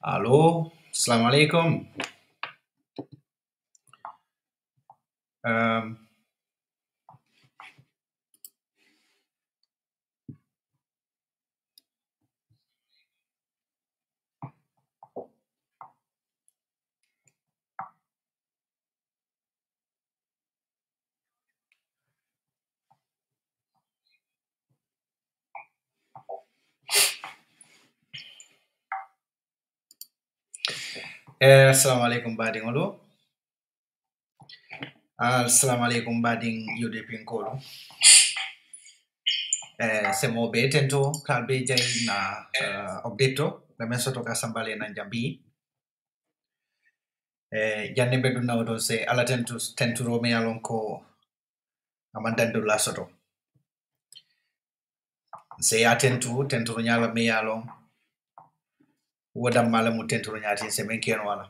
Halo, assalamualaikum. Assalamualaikum bading olo. Assalamualaikum bading UDP nkolo. Semo be tento kalbe jay na update la mesoto ka sambale na jambi. Janne bedu na odo se ala tentu rome alon ko amandandu la soto. Se atentu nyala me alon wodam mala mu tentu nyati se men ken wala.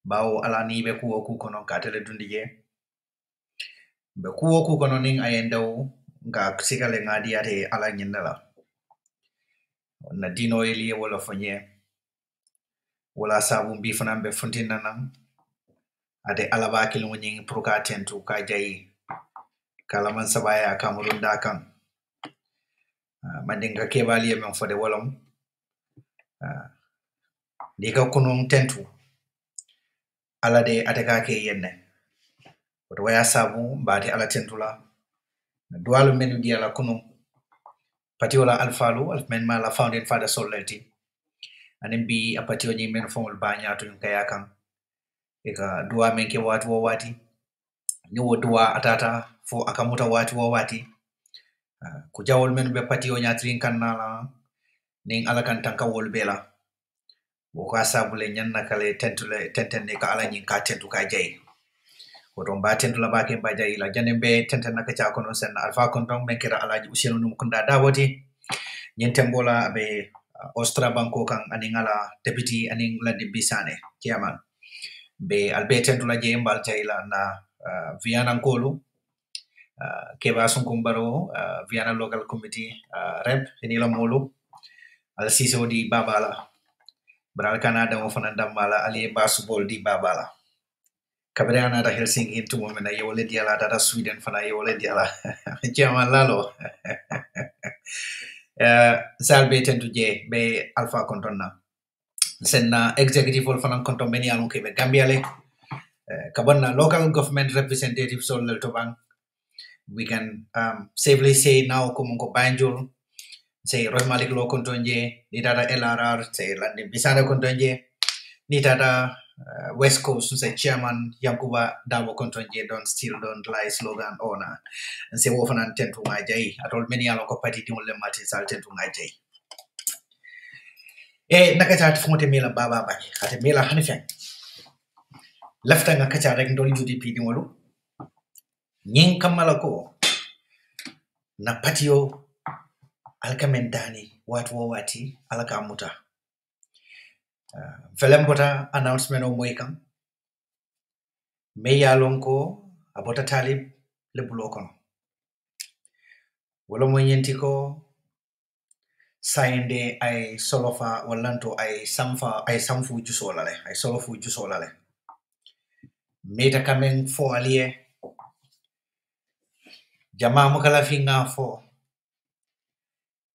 Bawo ala ni be ku oku kono ka tele dundi je. Be ku oku kono ning ayendaw nga sikale ngadi ate ala nyindala. Na dino eli wala fonye wala sabu mbi fana be fontina nan ade alaba kilu nying proka tentu ka jayi kala man sabaya kamurun dakan mandinga kebali men fode wolom diga kunun tentu ala de ataka ke yenne wato waya sabu mbati ala tentula dualu menu di ala kunun pati wala alfalu almen mala founding father solati anen bi apati woni men fomul banya to kaya kan eka dua men ke wati ni wo dua atata fo akamuta wati ku jawol men be pati o nyatrin kannala ning ala kan tanka wol bela wo ka sabule nyanna kale tentene ka ala nyin ka tentu ka jay woto ba tentu la ba ke ba jay la janembe tentena ka cha kono sen alfa konton men kira alaji usenu num kunda dawoti nyentembola be Ostra Banko kan aningala deputy aning la dibisane chairman be albetentu la jembal tayla na Viana Nkolu keba sunkumbaro Viana local committee rep inila molu al siso di babala bral Canada mo fananda mala ali baseball di babala kabrana da Helsinki into momena yole diala da Sweden fana yole diala chairman lalo salbe tentu je be alpha kontonna senna executive wol fanan konton beni alon ke be Gambia le kabonna local government representative sol to bang we can safely say now kumungo Banjul say Roy Malik lo kontonje ni data LRR say landi bisana kontonje ni data West Coast say chairman Yankuba Dabo kontonje don't lie slogan ona and say wo fanan tentu ngajay atol many alon ko party dimol le mati sal tentu ngajay nakata fonte mela baba baki ate mela hanifen lafta nga kacha rek ndol UDP dimolu nyin kamala ko na patio alkamendani wati alaka muta velembota announcement o moykan me yalonko abota talib le bulokono wala mo nyenti ko sainde ay solofa walanto ay samfu jusolale ay solofu jusolale meta kamen fo alie jama mo kala finga fo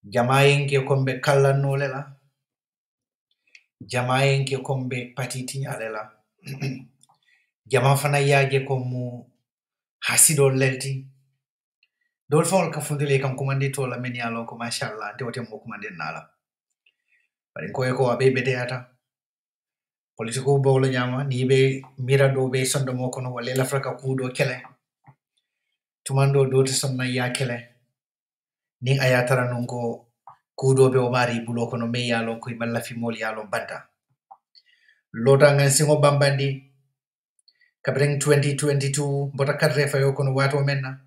jama yenke kombe kallanole la jama yenke kombe patiti nyale la jama fana yaje ko mu hasido lelti dol fol ka fundele kam komande to la men yalo ko mashallah de wote mo komande nala bari ko abe bedeata politiko bawlo nyama ni be mirado be sondo mo kono wala la fraka kudo kele tumando do to sonna ya kele ni ayatara nungo kudo be o mari bulo kono me yalo ko balla fi mol yalo banta lota ngan singo bambandi kabring 2022 bota kadre fayo kono wato menna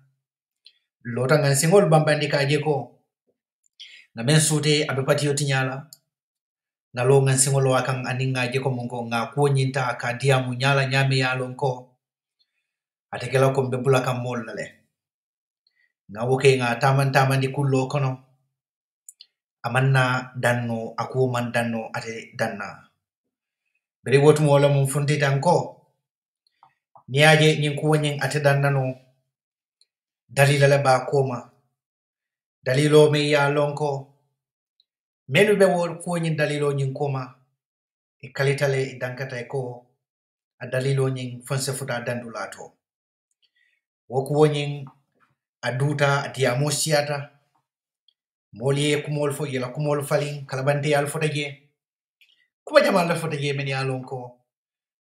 lota ngan singol bambandi kaje ko na men sute abe patio tinyala na lo ngan singol wakang aninga je ko mongo nga ko nyinta ka diamu nyala nyame yalo ko atekela ko be bulaka mol le nga woke nga taman di kullo kono amanna danno aku man danno ate danna beri wotu mo la mum funti tanko niaje nyin ko nyin ate dannano dalila la ba koma dalilo me ya lonko menu be wol ko nyin dalilo nyin koma e kalitale dankata ko a dalilo nyin fonse futa dandulato woku nyin aduta diamo siata moliye kumol fo yela kumol falin kalabante yal fotaje kuma jamal la fotaje men ya lonko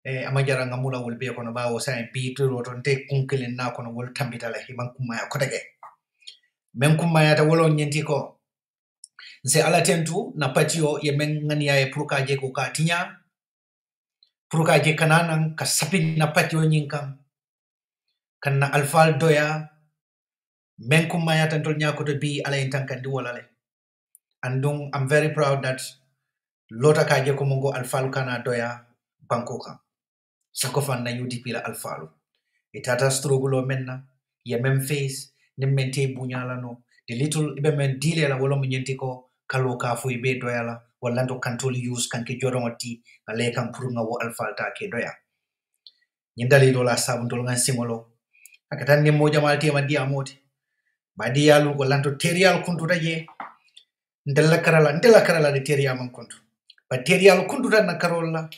amajara ngamula wol be kono bawo sa en pituro ton te kunkilen na kono wol tambitala himan kuma ya kotage men kuma ya ta wolo nyenti ko se ala tentu na patio ye men ngani ya pruka je ko ka tinya pruka je kananan ka sapin na patio nyinkam kanna alfal doya men kuma ya tantol nyako to bi ala intankandi wolale andung I'm very proud that lota ka je ko mongo alfal kana doya bankoka sakofan na UDP la alfalu itata struggle menna ye mem face ne mente bunyala no the little ibe men dile la wolo munyenti ko kalo ka fu ibe doyala wala to control use kanke joromati ale kan purunga wo alfalta ke doya nyindali do la sabu to ngan singolo akatan ne mo jamal tema dia moti badi yalu wala to terial kuntuta je ndella karala de terial man kuntu ba terial kuntuta na karolla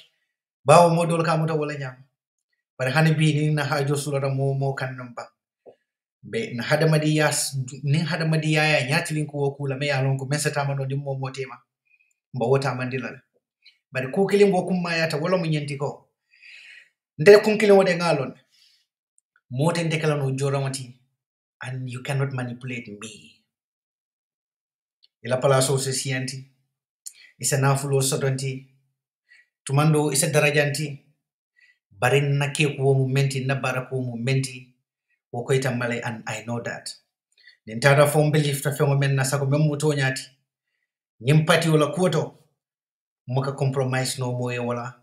bawo modol ka muta wala nyam bare hani bi ni na hajo sulata mo kannam ba be na hadamadi yas ni hadamadi ya nyatilin ko kula me yalon ko mesata mano dimmo motema mba wota mandilal bare ko kilim bo kumma yata wala mo nyenti ko nde kunkilim wode ngalon moten de kala no joramati and you cannot manipulate me ila palaso se sianti isa nafulo sodonti tumando isa darajanti barin na ke ko mu menti na bara ko mu menti wo ko itamale and I know that nin tata fo belief ta fengo men na sako mem muto nyati nyim pati wala kuoto muka compromise no moye wala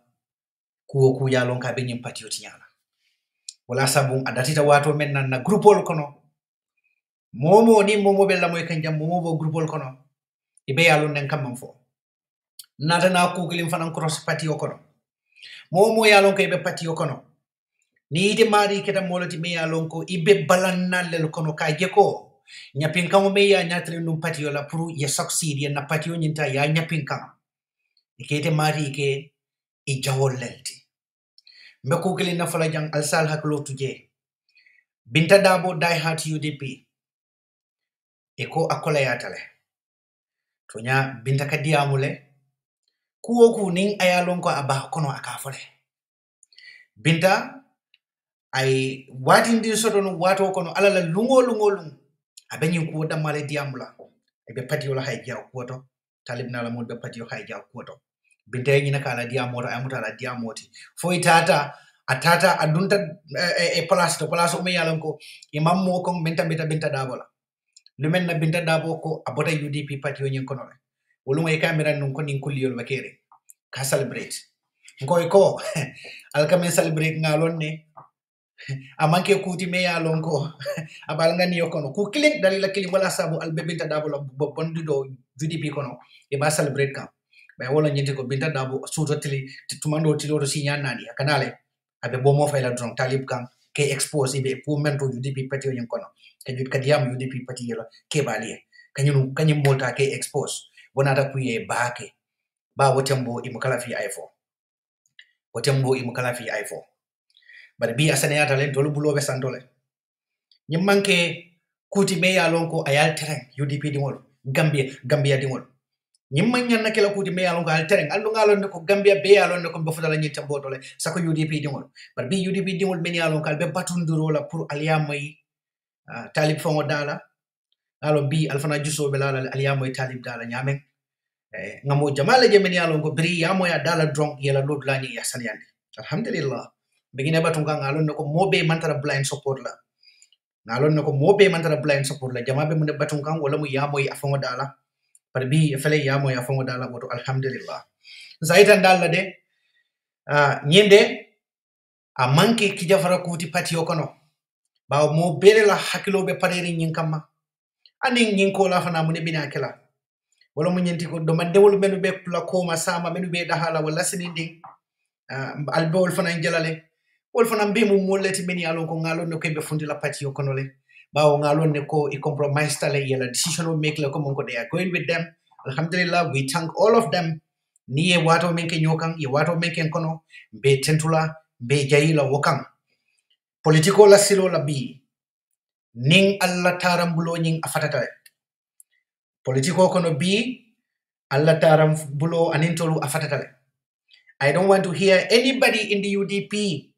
kuo ku yalon ka be nyim pati oti nyala wala sabu adatita wato men na groupol kono momo ni momo bella moy kanjam momo bo groupol kono ibe yalon nen kam fo nata na ku kilim fanan cross pati o kono momo yalon kay be pati o kono ni de mari keta molati me yalon ko ibe balannal kono ka jeko nyapin kam me ya nyatre num pati la pour ya succeed ya na pati nyinta ya nyapin kam ikete mari ke i jawol lelti me ko kili na fala jang alsal haklo tuje binta dabo die hard UDP eko akola yatale tonya binta kadiamule kuwo ku nin ayalon ko aba kono akafole binta ay watin din sodo no wato kono alala lungo abenyin ko damale diamula be pati wala hayja ko to talibna la mo be pati hayja ko to binta yina kala diamoro amuta la diamoti fo itata atata adunta place to place o me yalan ko imam mo ko binta dabola lumen na binta dabo ko abota UDP pati onyin kono wolu ngay camera nun ko nin kulliyol bakere ka celebrate ngoy ko alkamen celebrate ngalon ne amanke kuti me yalon ko abal ngani yokono ku click dalila click wala sabu albe binta dabo la bondi do UDP kono e ba celebrate kam be wala nyenti ko binta dabo suto tili tumando tilo to sinya nani kanale abe bomo fayla drone talib kan ke expose ibe pour mento UDP party o kono ke jut kadiyam UDP party yela ke baliye kanyum molta ke expose bonata kuye baake ba wotembo imukala fi i4 wotembo imukala fi i4 bari bi asane yata len tolu bulobe santole nyim manke kuti me ya lonko ayal tereng UDP dingol Gambia dingol nyim man nyanna kala kuti me ya lonko ayal tereng andu ngalon ko Gambia be ya lonko be futala nyita botole sako UDP dingol bari bi UDP dingol men ya lonko be batunduro la pour aliyamay talib fongo dala alo bi alfana juso be la aliyamay talib dala nyamen ngamo jamala je men ya lonko bri ya moya dala drunk yela lod lani ya saniyande alhamdulillah begine batun kan alon ko mobe mantara blind support la ngalon nako mobe mantara blind support la jamabe mun batun kan wala mu yamoy afongo dala par bi fele yamoy afongo dala woto alhamdulillah zaitan dalla de nyende a manke ki jafara kuti pati yokono bawo mo bele la hakilo be pareri nyin kamma anin nyin ko la fana mun bina kala wala mu nyenti ko do man dewol menu be la ko ma sama menu be dahala wala sinindi albol fana njalale wol fana mbimu moleti meni alon ko ngalon ne ko be fundi la pati yokono le bawo ngalon ne ko e compromise tale yela decision will make la ko mon ko they are going with them alhamdulillah we thank all of them ni e wato men ke nyokan e wato men ke kono be tentula be jayila wokan politiko la silo la bi ning alla tarambulo ning afatata politiko kono bi alla tarambulo anintolu afatata I don't want to hear anybody in the UDP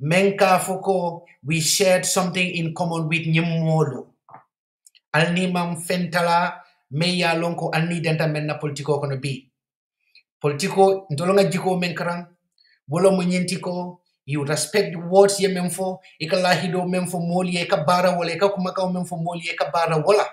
menka foko we shared something in common with nyimolo alni mam fentala meya lonko alni denta menna politiko kono bi politiko ndolonga jiko menkaran bolo mo nyentiko you respect the words ye memfo ikala hido memfo moli e ka bara wala e ka kuma ka memfo moli e ka bara wala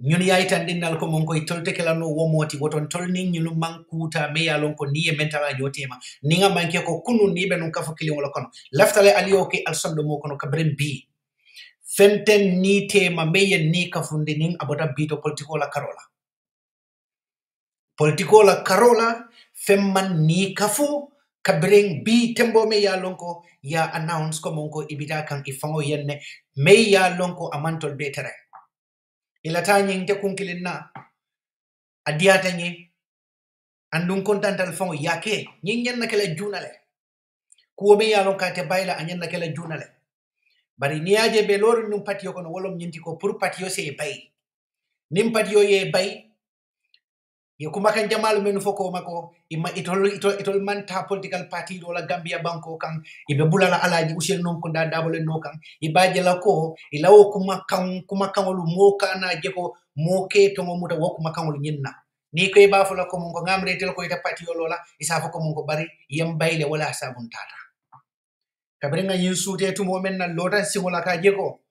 ñun yaay tan dinnal ko mon koy tolte kala no womoti woton tolni ñun mankuta me ya lon ko niye mentala jotema ninga manke ko kunu ni be non kafo kili wala kono laftale aliyo ke al sondo mo kono kabren bi fenten ni tema meye ni kafunde ning abota bito politiko la karola femman ni kafu kabren bi tembo me ya lon ko ya announce ko mon ko ibita kan ifango yenne me ya lon ko amantol be tere ilata nyinte kunkilinna adiyata nye andun kontantal fon yake nyen na kala junale ko me yalon ka te bayla anyen na kala junale bari niaje be lor num patio kono wolom nyinti ko pour patio se bay nim patio ye bay ye kuma kan jamal men foko mako imma itol manta political party do la Gambia banko kan ibe bulala alaji usel non ko da dabole no kan ibaje la ko ilawo kuma kan lu mo kana je ko mo ke to mo muta wokuma kan lu nyinna ni koy bafu la ko mon ko ngamre tel ko ita party lola isa foko mon ko bari yam bayle wala sabun tata kabre nga yin sute to mo men na lota singola ka je ko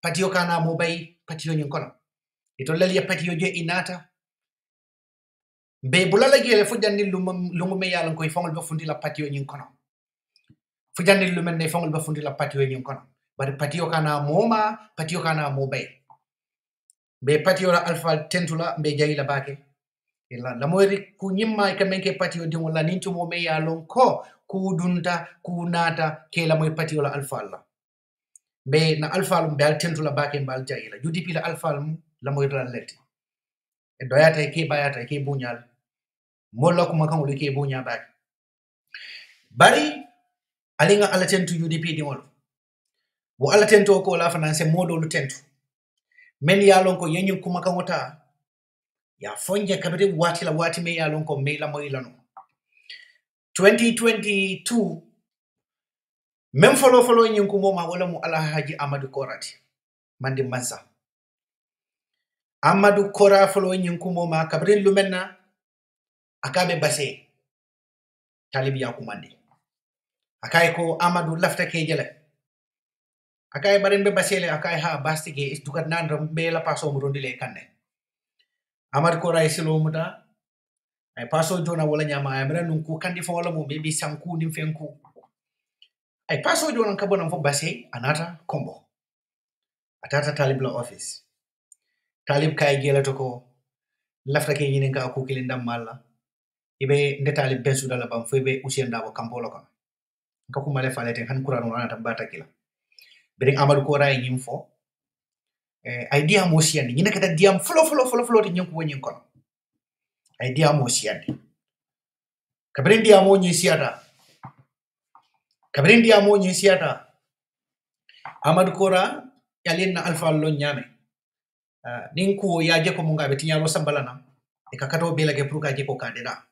party kana mo bay party nyin kono itol lali party je inata be bulala gele fujandi lungu me yalan koy fongol ba fundi la patio nyin kono fujandi lumen ne fongol ba fundi la patio nyin kono bari patio kana moma patio kana mobay be patio la alfa tentula be jayila bake illa la moyri ku nyimma ka menke patio di wala nintu mo me yalon ko ku dunta ku nata ke la moy patio la alfa la be na alfa be al tentula bake mbal jayila UDP la alfa la moy la letti e doyata ke bayata ke bunyal molla kuma kan wuli ke bunya bak bari alinga ala tentu UDP di wol wo ala tento ko la finance modo lu tentu men yalon ko yenyu kuma kan wata ya fonje kabede wati me yalon ko me la moy lanu 2022 men follow nyin ko moma wala mu ala haji Amadou Korati mandi mansa Amadou Kora follow nyin ko moma kabede lu menna akabe base talibi ya kumandi akai ko Amadou lafta ke jele akai barin be basele akai ha bastige istukat nan rambe la paso mu rondile kanne Amadou ko ray silo muta ay paso jona wala nyama ay mera nun ku kandi fo wala mo be bi sanku nim fenku ay paso jona ka bonam fo base anata kombo atata talib la office talib kay jele to ko lafta ke yinin ka ko kilindam malla ibe ndetali bensu dala bam febe usienda ko kampolo kan nka kuma le falete han kurano ana tambata kila bering Amadou Kora e nyimfo idea mo siandi nyina kata diam flo te nyanku wonyin kono idea mo siandi kabren dia mo nyi siata Amadou Kora yalina alfa lo nyame ninku yaje ko munga betinya lo sambalana e kakato bela ke pruka je ko kandida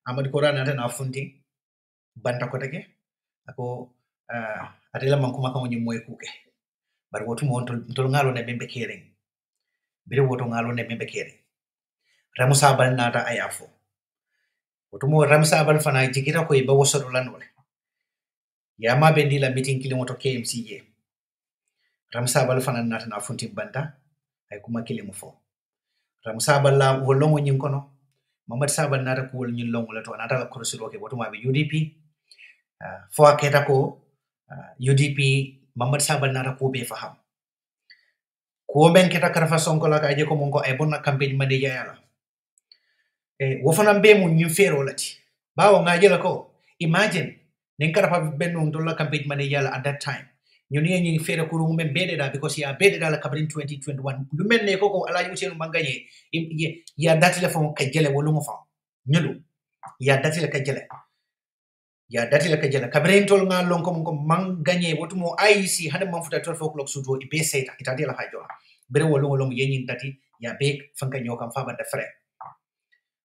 Amadou Kora na fundi banta ko tege ako adela mankuma kan woni moy kuke bar wotu mo tol ngalo ne membe kering bire woto ngalo ne membe kering ramusa bal nata ayafo wotu mo ramusa bal fana jikita ko be wosodo lanole ya ma bendi la meeting kili moto KMCJ ramusa bal fana nata na funti banta ay kuma kili mo fo ramusa bal la wolongo nyin kono Mamad Sabal nata ko wol nyin longo la to nata la korosiro ke wotu ma be UDP fo aketa ko UDP Mamad Sabal nata ko be faham ko ben kita karafa sonko la kaje ko monko ay bonna campaign manager yala wo fana be mu ñu fero lati bawo ngaje la ko imagine nen karafa benno ndolla campaign manager yala at that time ñu ne ñi fere ko rum men bede da because ya bede da la kabrin 2021 du melne ko alaji usenu mangagne ya dati la fon kajele wolu mo fa ñulu ya dati la kajele kabrin tol nga lon ko mangagne wotumo IC hade man futa 12 o'clock sudo e be seta itade la hajo bere wolu ngolom yenyin dati ya be fanka nyokam fa banda frère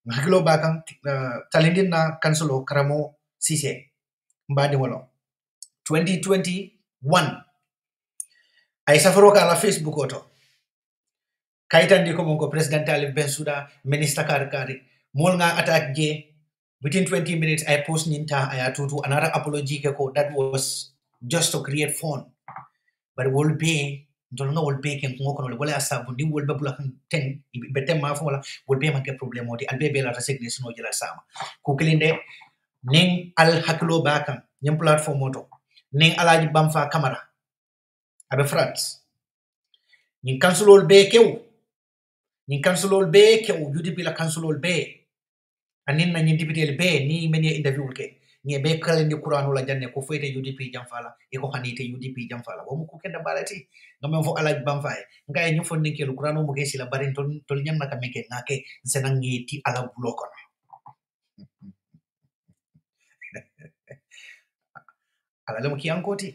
ngakilo bakang talendin na kansolo karamo sise mbadi wolo 2021 ay safaro ka la Facebook oto kayitandi ko monko president Talib Bensouda minister kari mol nga attack je within 20 minutes I post ninta aya tutu another apology ke ko that was just to create fun but will be don't know will be ken ko kono wala asabu ndi will be bula kan ten betem ma fo wala will be man ke problem odi albe be la resignation no jela sama ko klinde ning al haklo bakam nyam platform moto ning alaji bamfa camera abe France ning kansulol be kew UDP la kansulol be anin na nyi député be ni meni interview ke ngi be kala ni Qur'anu la janne ko fete UDP jamfala e ko hanite UDP jamfala wo mu ko kenda balati ngam fo alaji bamfa e ngay ñu fon ninke lu Qur'anu mo ke sila barin tol nyam naka meke ngake senangi ti ala bloko ala le mo ki ankoti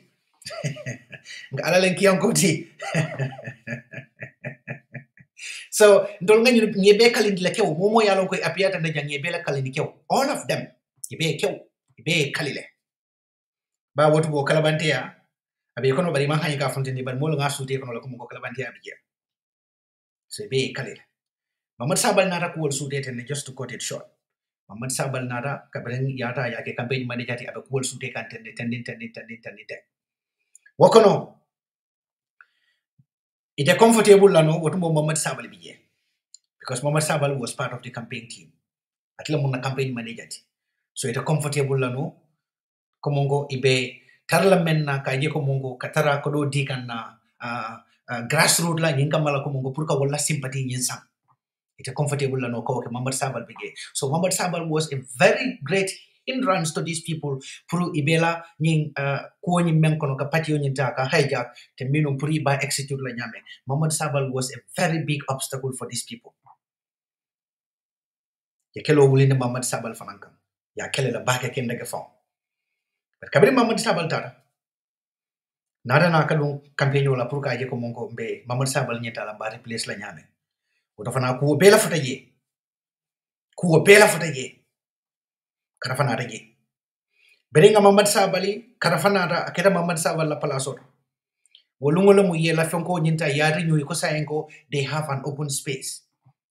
nga ala len ki ankoti so ndol nga ñu be kalindi la kew momo yalon koy apiyata na jang be la kalindi kew all of them be kew be kalile ba wotu bo kalabante ya abe kono bari man hanyi ka fonteni bar mol nga suute kono la ko mo kalabante ya biya so be kalile Mamad Sabal nata ko wol suute ten just to cut it short Mamad Sabal nata kabren yata ya ke campaign manager ti abe ko wol suute kan ten wokono ite comfortable lano wotu mo Mamad Sabal biye because Mamad Sabal was part of the campaign team atla mun na campaign manager ti so ite comfortable lano ko mongo ibe tarla menna ka je ko mongo katara ko do dikan na grassroots la nginga mala ko mongo pour ka wala sympathy nyin sam ite comfortable lano ko ke Mamad Sabal biye so Mamad Sabal was a very great hindrance to these people pour ibela nyin ko nyi men kono ka patio nyin ta ka hijack te minum pour iba execute la nyame Mamad Sabal was a very big obstacle for these people ya kelo wulinde Mamad Sabal fananka ya kele la bake ken daga fon kabri Mamad Sabal tara nada na kalu campaign wala pour ka je ko monko be Mamad Sabal nyeta la ba replace la nyame o do fana ko bela fota je karafana rege beringa Mamad Sabali karafana ra akeda Mamad Sabal la palaso wolungolo mu yela fonko nyinta yari nyu ko sayenko they have an open space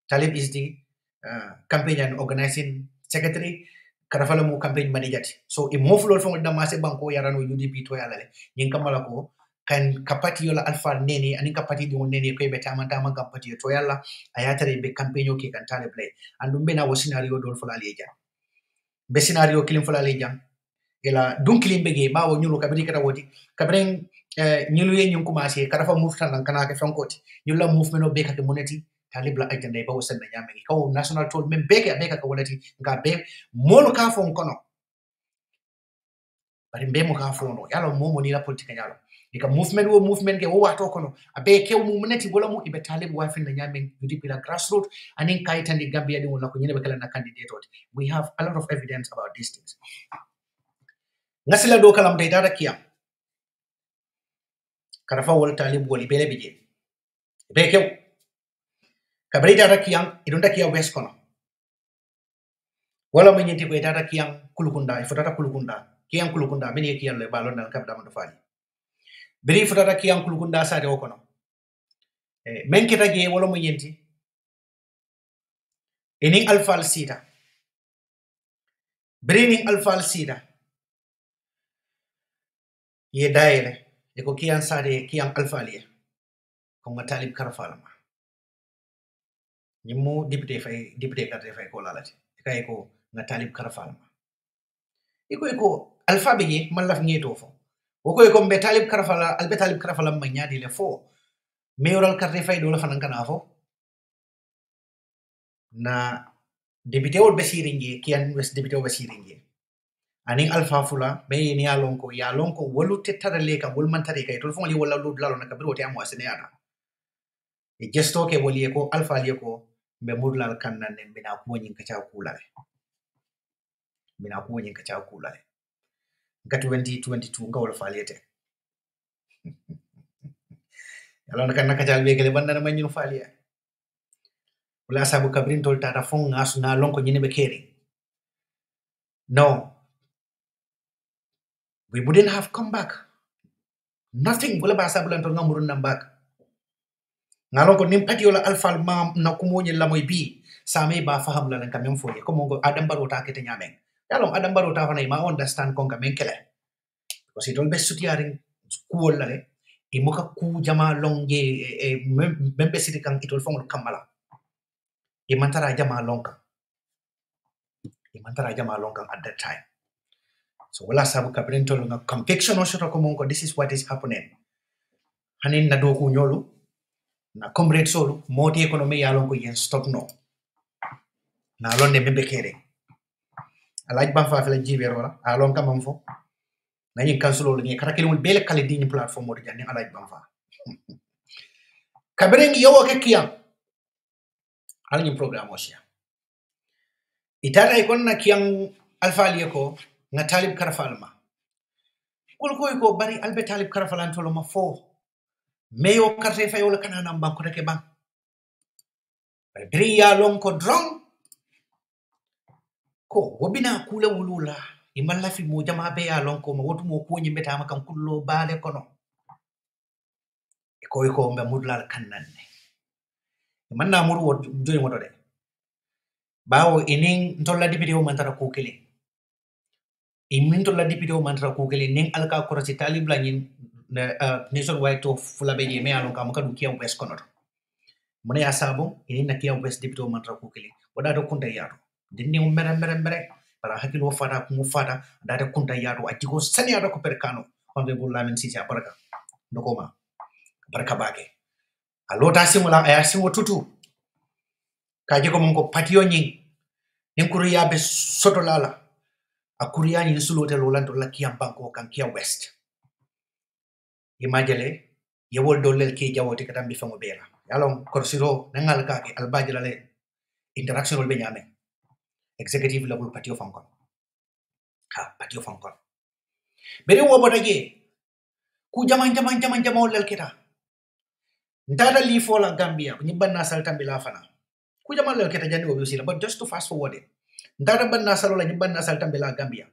Talib is the campaign and organizing secretary karafala mu campaign manager so e moflol fon da mase banko yarano UDP to yalale nyin kamala ko kan kapati yola alfa nene ani kapati di nene ko be tamanta man kapati to yalla ayatare be campaign o ke kan Talib play andum be na wo scenario dol fola leja be scenario kilim fola leja ela dun kilim bege bawo nyulu kabri kata wodi kabren nyulu ye nyum commencé karafa muftan nan kana ke fonkoti nyula movement o be kata moneti Talib la agenda ba wosen na nyame ko national told men beke ka walati nga be molu ka fon kono bari mbe mo ka fono yalo momo ni la politique nyalo ika movement ke wo wato kono abe ke mu muneti wala mu ibe talib wa fin na nyamen yudi pila grassroots anin kayitandi Gambia di wala ko nyine be kala na candidate we have a lot of evidence about these things ngasila do kalam day dara kiyam karafa wal talib wali bele bije be kew kabri dara kiyam idunda kiya west kono wala mo nyenti ko dara kiyam kulukunda ifotata kulukunda kiyam kulukunda beni kiyam le balon dal kabda mo fali beri futata kiyam kulukunda sade o kono men kita je wala mo nyenti enin alfal sida beri nin alfal sida ye daire e ko kiyam sade kiyam alfaliya ko talib karfalama ñimmo député karte fay ko lalati kay ko nga talib karfalama iko alpha be je man laf ngeto fo woko ko mbe talib karfala albe talib karfala ma nyaadi le fo mayoral karte fay do la fanan kana fo na député wol basiri ngi kiyan wes député wol basiri ngi anin alpha fula be ni ya lonko wolu tettara le kam wol man tare kay to fo li wala lu lalo na kabir wote am wasene ada e gesto ke woli ko alpha li ko mbe mudlal kannan ne bina ko nyin ka cha kulale nga 2022 nga wala faliyete yalla naka naka jal begele banda na manyu faliya wala sabu kabrin tol tata fon ngasu na lonko nyine be keri no we wouldn't have come back nothing wala ba sabu lan tol ngamurun nam back ngalon ko nim pati wala alfal mam na kumo nyi lamoy bi samay ba faham la kan même foye ko mongo adam baro ta kete nyamen yalom adam baro ta fana ma understand ko ngamen kele ko si tol be sutiaring kuwol la le e moka ku jama longe e membe siti kan itol fongol kamala e mantara jama lonka at that time so wala sabu kabrin tol nga conviction o shoto ko mongo this is what is happening hanin na do ku nyolu na comrade solo moti economy yalon ko yen stop no na londe membe kere alaj ban fa fela jiber wala alon kam fo nani kansulo ni kata kelmul bele kale dini platform mo janni alaj ban fa kabren yowo ke kiyam alni programme o sia itata ikon na kiyam alfali ko nga talib karfalma ko bari albe talib karfalan tolo ma fo meyo karte fay wala kanana banko reke ban bari ya lon ko drong ko wobina kula wulula imalla fi mo jama be ya lon ko ma wotu mo ko nyimbe tama kan kullo baale kono e ko mbe mudlal kannanne manna muru wod joy moto de bawo inin ntolla dipiti o mantara ko kele imin tolla dipiti o mantara ko kele nin alka korati talib la nyin nation white to fula be je me alon kam kadu kiyam west kono mona ya sabo inin na kiyam west dipiti o mantara ko kele wada do kunta yaado dinni mo mere para hakilo fata ko mo fata data kunta yaado atiko sani yaado ko perkano honorable lamin sisi baraka ndokoma baraka bage alota simula aya simo tutu kaje ko mon ko patio nyin nin kuriya be soto lala a kuriya ni sulote lolanto la kiyam banko kan kiya west imajale yewol dolel ki jawote katam bi famo bela yalon korsiro nangal ka ke albajala le interaction be nyame executive level patio fankon patio fankon bere wo bodaje ku jaman lel kita ndada li fola Gambia ni banna saltambi la fana ku jaman lel kita jandi obi but just to fast forward it ndada banna salola ni banna saltambi la Gambia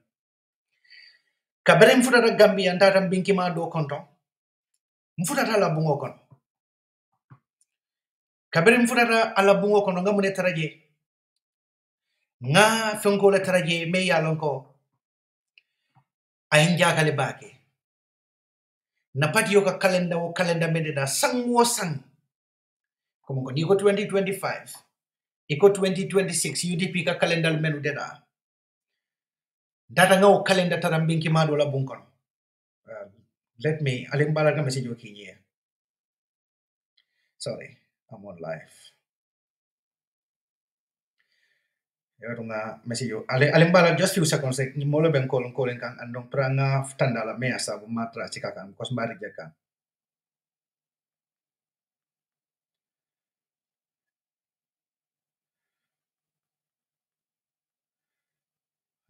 kaberem futata Gambia ndada binki ma do konton mfutata la bungo kon kaberem futata ala bungo kono ngamune taraje nga fenko la taraje me yalon ko ay njagale bake na pati yoka kalenda mededa sangwo sang como ko ni ko 2025 iko 2026 UDP ka kalendal menu deda data ngaw kalenda taram binki mado la bunkon let me alim bala na message okay here sorry I'm on live Yorunga message yo. Ale mbala just few seconds like ni molo ben calling kan andong pranga tandala me asa bu matra chika kan kos mbari jakan.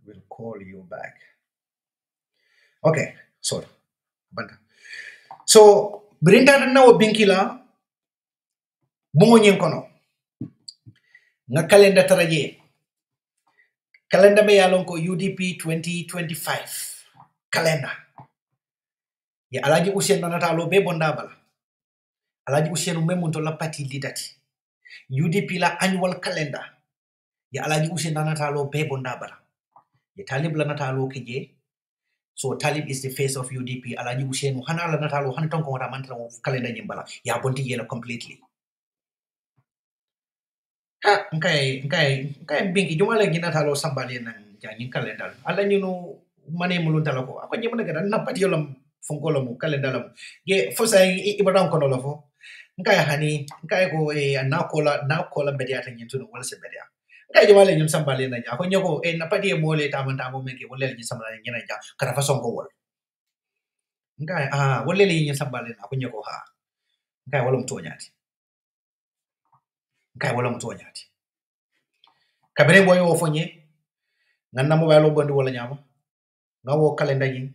Will call you back. Okay, sorry. Banta. So brinta na o binkila bungo nyen kono. Nga kalenda taraje. Kalenda me yalon ko UDP 2025. Kalenda. Ya alaji usien nanata lo be bonda bala. Alaji usien memunto la pati lidati. UDP la annual calendar. Ya alaji usien nanata lo be bonda bala. Ya talib la natalo kije. So Talib is the face of UDP. Alaji usien hana la natalo han tonko wata mantra calendar nyimbala. Ya bonti yela completely. Ha, nkai binki juma lagi natalo sambali nang janyin calendar. Ala nyuno mane mulun talako. Ako nyimana kada napati yolam fongkolo mu calendar lam. Ye fosa ibadang kono lafo. Nkai hani nkai ko na kola media tan yintu wala se media. Nkai juma lagi sambali nang ako nyoko napati mole tamantamo meke wala lagi sambali nyina ja kara fason ko wala. Nkai wala lagi sambali ako nyoko ha. Nkai wala mtu nyati. Nkai wala mtu nyati. Kabere boy wo fonye nganna mo walo bondi wala nyama ngawo kalenda yi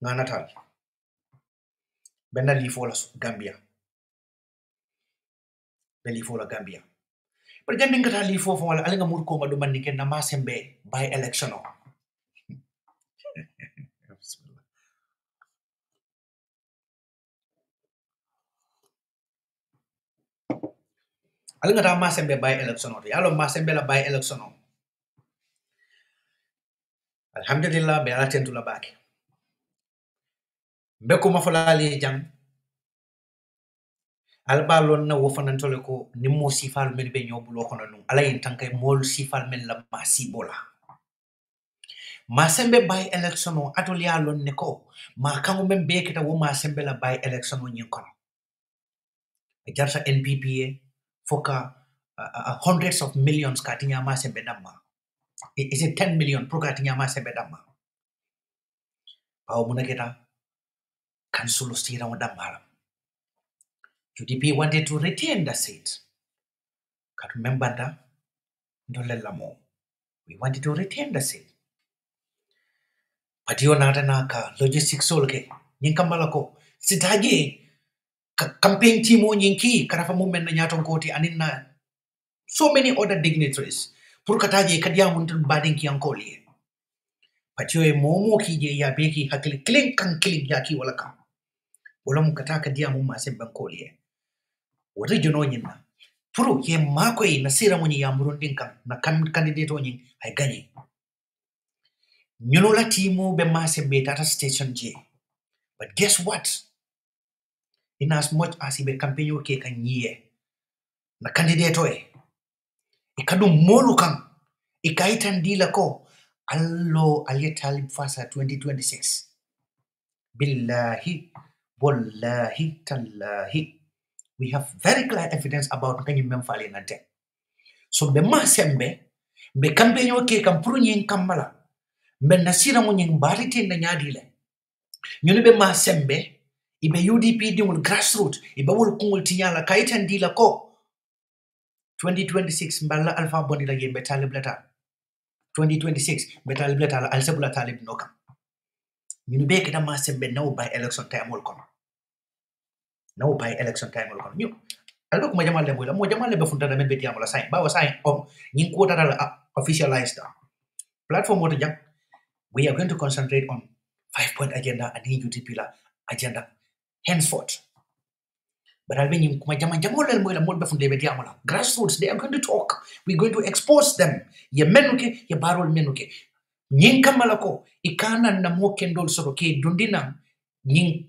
nga natal benna li fola Gambia beli fola Gambia per jande ngata li fofo wala ala nga mur ko ma do man ken na ma sembe by election o ala nga ta ma sembe by election o yalo ma sembe la by election o alhamdulillah be ala tentu la baki mbeko ma fola li jang albalon na wo fanantole ko ni mo sifal men be nyobulo kono nun ala yin tankay mol sifal men la masibola ma sembe by election o atol ya lon ne ko ma kango men be kita wo ma sembe la by election o nyin kono e jarta NPPA foka hundreds of millions katinya ma sembe damma is it 10 million pro katinya ma sembe damma bawo muna kita kansulo stira wa damma UDP wanted to retain the seat. Can't remember that. We wanted to retain the seat. But you're not anaka logistics solke. Ninkamalako. Sitaje campaign team on yinki, Karafa movement na nyaton koti anina. So many other dignitaries. Purkataje kadiamuntun bading ki ankoli. But you're a momo ki ya beki hakili klink kan klink yaki walaka. Wala mukataka diamu masembankoli. What did you know nyina? Puru ye makwe na sira mwenye ya murundin kan na candidate onyin ay gagné. Nyuno la timu be masse be tata station J. But guess what? In as much as he be campaign okay kan yiye na candidate oe. Ikadu molu kan ikaitan dila ko allo aliyetalib fasa 2026. Billahi wallahi tallahi. We have very clear evidence about kany memfali nante. So be masembe be campaign okay kan prunyin kamala be nasira mo nyin barite na nyadile nyune be masembe ibe UDP dimul grassroots ibe wol kungul tinyala kaitan dila ko 2026 mballa alpha bondi la yembe talib lata 2026 be talib lata al sabula talib noka nyune be kita masembe now by election time wol kono now by election time wol kono ñu alba ko jamal le mo jamal le be funta men be tiamola sign ba wa sign nyin ko dara officialized platform what jang we are going to concentrate on 5-point agenda and UDP la agenda henceforth. But I'll be kuma jamol mo la mo be funde be tiamola grassroots they are going to talk, we're going to expose them ye menuke ye barol menuke nyin kamala ko ikana na mo kendol soro ke dundina nyin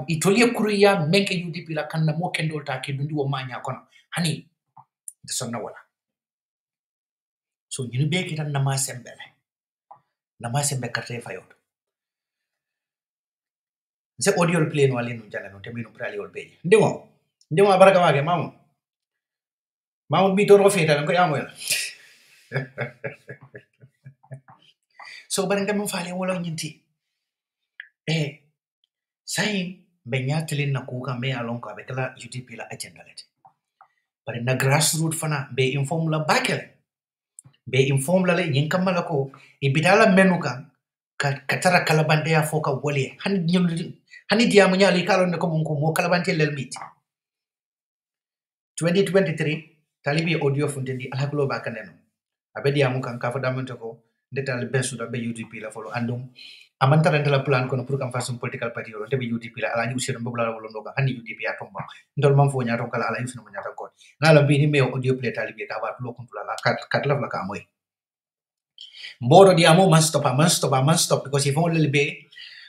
itolie kuruya menke UDP la kanna mo kendol ta ke dundi wo manya kono hani de sonna wala so ñu be kitan na ma sembele na ma sembe carte fayot se audio play no ale no jala no temino prali ol be ndimo baraka wage mamu bi to ro feta ko yamoy So baranga mo fale wala nyinti. Sai benyatelin na kuka me alon ko abekala UDP la agenda lete. But na grassroots fana be inform la bakel. Be inform la le yinkamala ko ibidala menuka katara kalabante ya foka wole hani diamu nyali kalo ne ko mo kalabante lel mit 2023 talibi audio fundendi alhakulo bakaneno abe diamu kan ka fadamante ko detal besu da be UDP la folo andum amantara ndala plan kono pour kam façon political party ro be UDP la ala usiro mbula wolo ndoga hani UDP atomba ndol mam fo nyato kala ala usiro nyata ko nala bini me audio play talibi ka ba lo kuntula la kat la ka moy Mboro di amo man stop because if only be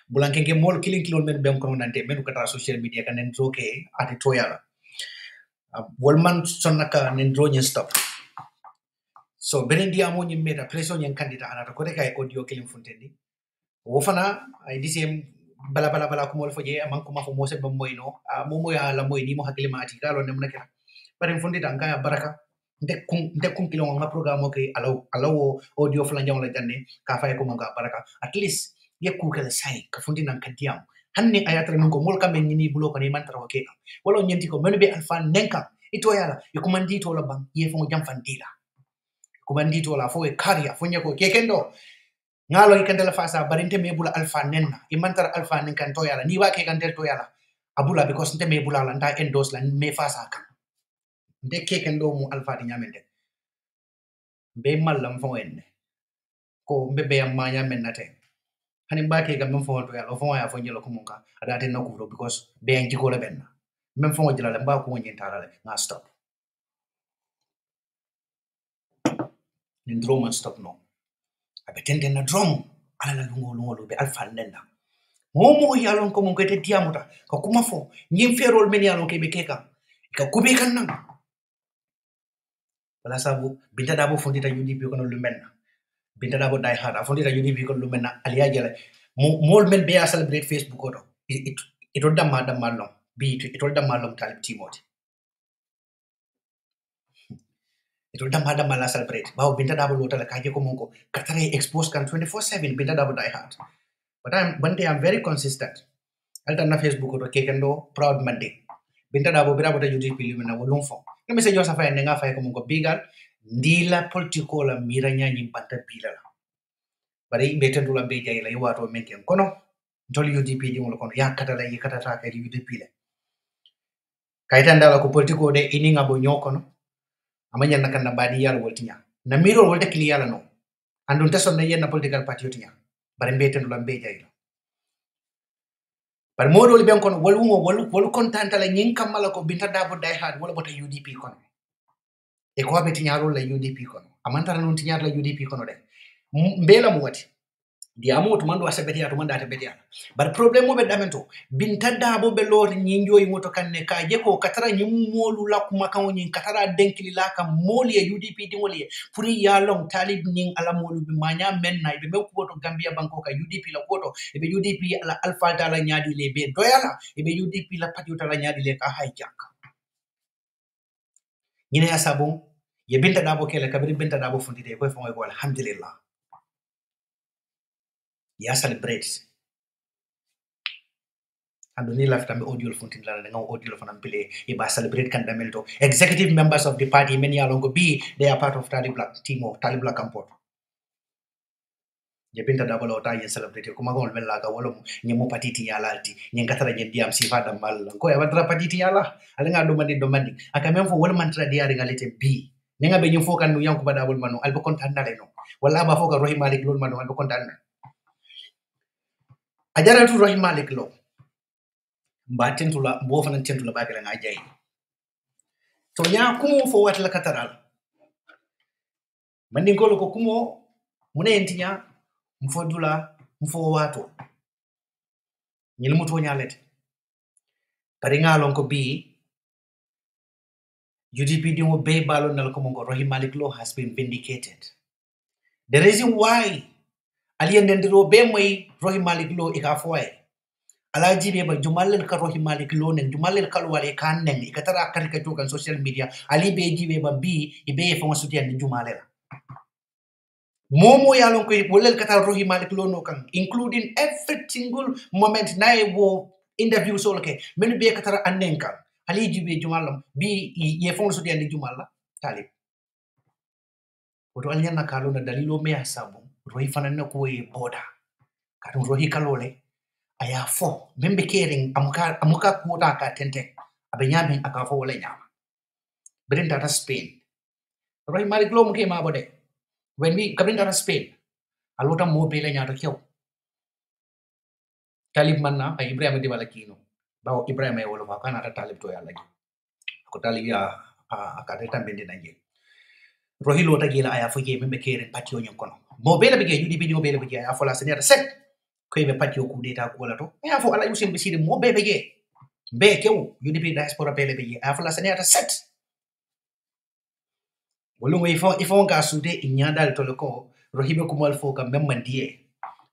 bulan ke mol killing kilon men bem kono nante men kata social media kan en zoke ati toyala wolman sonnaka nen dro stop so benen di amo nyi meta pression yen candidate anata ko kay audio killing funtendi wo fana ay disem bala ko mol foje man ko ma fo mo se bam moyno mo moy ala moy ni mo hakili ma ati kalo nem nakira bare fundita ngaya baraka ndekkum kilon nga programme ke alaw audio flan jang la janne ka fay ko nga baraka at least yekku kala sai ka fundi nan kadiam hanni ayatra non ko mol kamen ni bulo ko ni man taraw ke wala nyenti ko menu be alfa nenka ito yala ko mandi to la bang ye fo jam fandila ko mandi to la fo e kariya fo nyako ke kendo ngalo ikandela fasa barinte me bula alfa nenna imantar alfa nenka to yala ni wa ke kandel to yala abula because nte me bula la nda endorse la me fasa kan de kekendo mu alfa di nyamende be mallam fo enne ko mbebe am ma nyamen nate hani mbake ga mem fo to yalla fo ya fo nyelo ko munka adate na ko because be en jiko la benna mem fo jila le mba ko nyen tarale nga stop nin drum stop no abetende na drum ala la lungo be alfa nenda momo yalon ko mun ko te diamuta ko kuma fo nyim ferol men yalon ke be keka ka kube kan nan wala sabu binta dabo fondita UDP kono lumenna binta dabo dai hada fondita UDP kono lumenna aliya jala mol men be a celebrate Facebook oto it odda madam malom bi it odda malom talib timoti it odda madam mala celebrate bawo binta dabo lotala kaje ko monko katare expose kan 24/7 binta dabo dai hard but I'm very consistent alta na Facebook oto kekendo proud monday binta dabo bira bota UDP lumenna wolum fo ngi message yo safa nga fay ko monko bigal ndila politiko la miranya nyimpanta bilala bari bete dula be jay la wato menken kono tol UDP di mo kono yakata la yikata ta kay UDP le kayta ndala ko politiko de ini ngabo nyokono amanya nakana badi yalla woltinya na miro wolta kili yalla no andun tason na yenna political party yotinya bari bete dula be jay la par modo li ben kono wolu kontanta la nyin kamala ko binta dabo dai had wala bota UDP kono e ko abeti nyaro la UDP kono amantara non tinyar la UDP kono de mbela mu wati di amoto mando asabeti ya to manda tabeti ya bar problem mo be damento binta dabo be lor nyinjo yi moto kanne ka je ko katara nyimolu la kuma kan nyin katara denkili la kam moli e UDP di moli puri ya long talib nyin ala molu bi manya men nay be ko to Gambia banko ka UDP la koto e be UDP ala alfa dala nyaadi le be doyala e be UDP la patiota la nyaadi le ka hijack nyine ya sabon ye binta dabo kele kabiri binta dabo fundide ko fo ko alhamdulillah ya celebrate andoni lafta me audio funtin la nga audio fanam play e ba celebrate kan damelto executive members of the party many along be they are part of Tali Black team of Tali Black camport je binta dabo lo ta ye celebrate ko magol mel la ga wolo nyemo patiti ya lalti nyen katara je diam si fada mal ko e wadra patiti ya la ala nga do mandi aka même fo wol man tra diari ngalete bi nga be nyum fo kan no yanko bada wol manu alba kontan dale no wala ba fo ka rohi malik lol manu alba kontan ajaratu rohi malik lo mba tentula mbo fana tentula bakala nga jay to nya kumo fo watla kataral mandi ngolo ko kumo mune entinya mfo dula mfo wato nyil muto nyalete pare ngalon ko bi UDP di mo be balon nal ko mongo rohi malik lo has been vindicated the reason why alien ndiro be moy rohi malik lo ikafoy ala jibe ba jumalel ka rohi malik lo nen jumalel kal wale kan nen ikatara kan ka jogan social media ali be jibe ba bi ibe fa masuti en jumalel momo yalon ko wolel katal rohi malik lono kan including every single moment na wo interview so ke men be katar annen kan ali jibe jumalam bi ye fon so di jumalla talib woto alnyanna kalona dalilo me asabu rohi fananna ko e boda kadum rohi kalole aya fo membe kering amuka kuota ka tente abe nyami aka fo wala nyama beden data Spain rohi malik lo mo ke ma bode when we kabin data Spain alota mo be la nyaata kew talib manna ay ibrahima di wala kino bawo ibrahima e wala kana ta talib to yalla ko talib ya akade tambe dina je rohi lota gila aya fo je membe keren patio nyon kono mo be la be je UDP mo be la be je aya fo la senior set ko be patio ku deta ko la to aya fo ala yusin be sidi mo be je be kew UDP diaspora be la be je aya fo la senior set wala mo ifo nga sude inyadal to ko rohi be ko mal fo ka memman die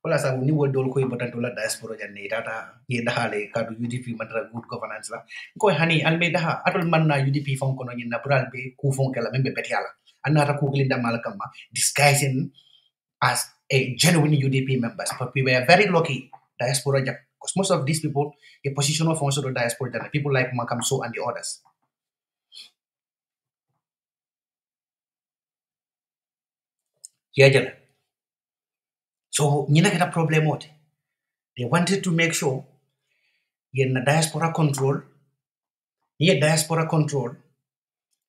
wala sa ni wodol ko ibatan dola diaspora janne data ye dahale kadu UDP mandra good governance la ko hani albe daha atol manna UDP fon kono ni natural be ku fon kala membe betiala anata ku glinda malakama disguising as a genuine UDP members but we were very lucky diaspora because most of these people a position of also the diaspora janne people like Makam So and the others yeah so nyina kita problem what they wanted to make sure yen diaspora control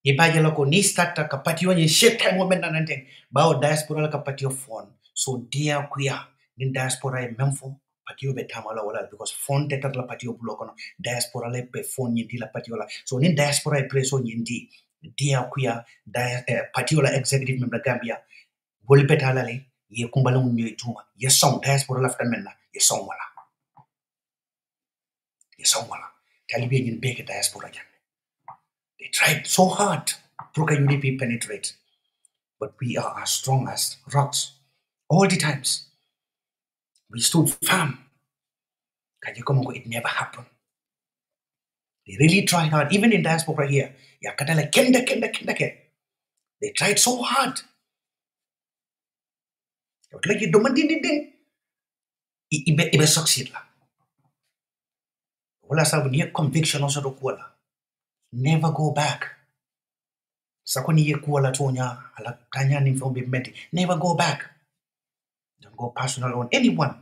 ibajala ko ni starta ka patio ni shete mo men nanten bawo diaspora ka patio phone so dia kuya ni diaspora e memfo patio be tamala wala because phone tetar la patio block no diaspora le be phone ni di la patio la so ni diaspora e preso ni di dia kuya patio la executive member Gambia bol betala le ye kumbala mun ni tuma ye song diaspora la fta menna ye song wala talibe ni beke diaspora jan. They tried so hard to UDP penetrate, but we are as strong as rocks. All the times, we stood firm. It never happened. They really tried hard, even in diaspora here. They tried so hard. Like you don't ibe succeed la. Wala sabu niya conviction also do kuala. Never go back. Sakoni ye kuala tonya ala tanya ni fombe meti. Never go back. Don't go personal on anyone.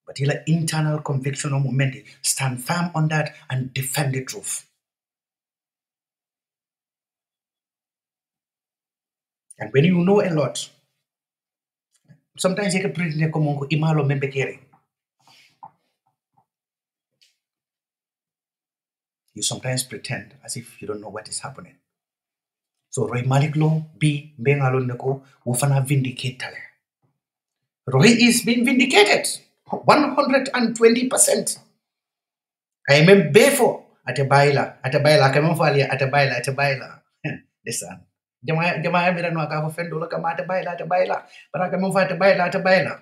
But your internal conviction of moment, stand firm on that and defend the truth. And when you know a lot, sometimes you can pretend like imalo membe kere. You sometimes pretend as if you don't know what is happening. So Roy Malik Law be bengalo neko wufana vindicate tale. Roy is being vindicated 120%. I am before at a baila, kamofalia at a baila. Listen. Jamaah mira no aka fendo la kama ta baila para ka mon fa ta baila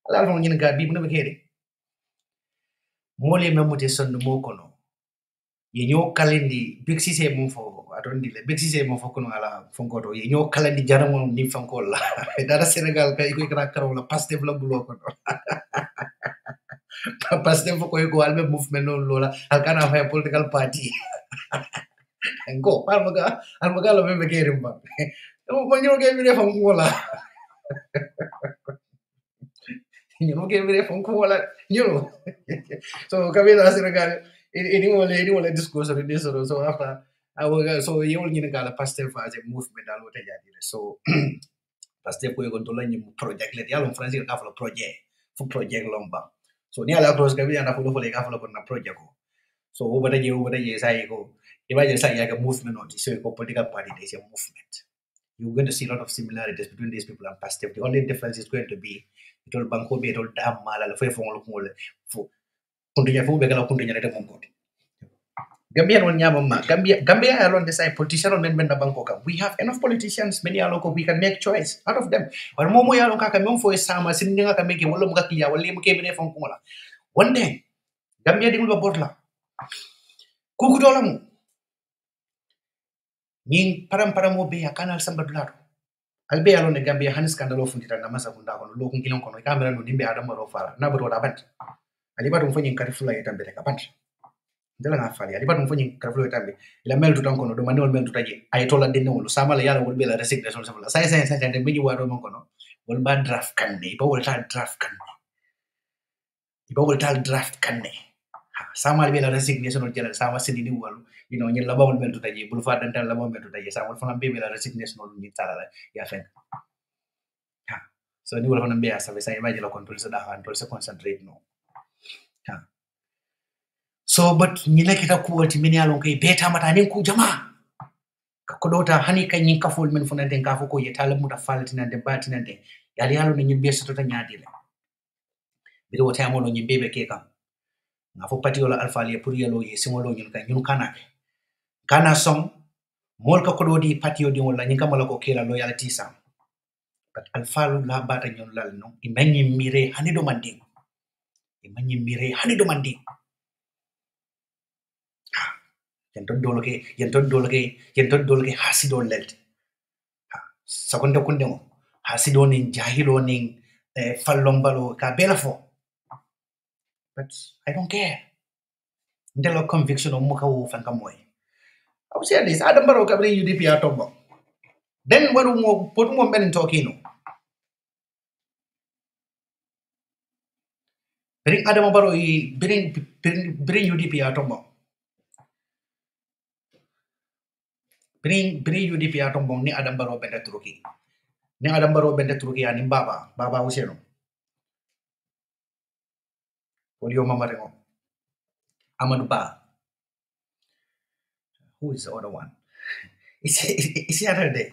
ala fon ngin ga bi bu kede mole memote son mo kono ye nyo kalindi big cisse mo fo atondi le big cisse mo fo kono ala fon ko to ye nyo kalindi jaramo ni fon ko la dara Senegal kay ko kra karo la paste vlog bulo ko paste fo ko albe movement no lola alkana fa political party Engko, almaga lo membe kere mba. Emo panyo ke mire fon kuala. Nyo ke mire fon kuala. Nyo. So kami na Senegal ini wala discourse of this so after so you only ngala pastel fa as a movement alo ta jadi. So pastel ko yon tola ni project le yalo francis ka fa project. Fu project lomba. So ni ala cross kami ana fo le ka fa na project ko. So over the year say go imagine say like a movement or so a political party there's a movement. You're going to see a lot of similarities between these people and past. The only difference is going to be it all banko be it all damn mala le fo for continue fo be kala continue rete mon kodi. Gambia non nyama ma Gambia alone the same politician on men banko ka. We have enough politicians many aloko we can make choice out of them. But momo ya lonka ka mem fo sama sin nga ka meke wala mo ka kiya wala mo ke be fon ko la. One day Gambia digul ba botla. Kuku dolamu. Ning param mo be kanal samba dularo. albe alone Gambia han scandalo fundita na masa funda kono lo kungilon kono kamera no dimbe adam maro fara na bodo da bant ali badum fanyin karifula yetambe ka bant dela na fali ali badum fanyin karifula yetambe ila mel tutan kono do manol mel tutaje ay tola den wol sama la yalla wol be la resignation sama sai de meji wado mon kono wol ba draft kanne ba wol ta draft kanne ba wol ta draft kanne sama be la resignation jela sama sidi ni wol ñin la bawol mel tutaje bul fa dantal la bawol mel tutaje sama fana be la resignation ni tala ya fen so ni wala fana mbiya sabe sa imaji la control sa da control sa concentrate no so but ni la kita ko wati min yalon kay beta mata nin ku jama ko dota hani kay nyin kafol men fona den ka ko yetala muta faltina de batina de yali yalo ni be soto ta nyaadi le bi do tamo no nyi bebe ke kam nga fo pati wala alfa le pour yalo ye simolo ñun kay ñun kana song mol ka ko dodi pati odi wala nyi kamala ko kela loyalty sam but alfalu la bata ñon lal no imanyi mire hani do manding yenton doloke hasido lelt sakonde kunde mo hasido nin jahilo nin fallombalo ka bela fo but I don't care ndelo conviction o muka wo fanka moy I would say this Adam Barrow kabri UDP atombo then waru mo potu mo ben tokino bring Adam Barrow bring UDP atombo bring UDP atombo ni Adam Barrow benda turuki ani baba useno Olio Mamaremo Amadou Ba. Who is the other one? Is the other day?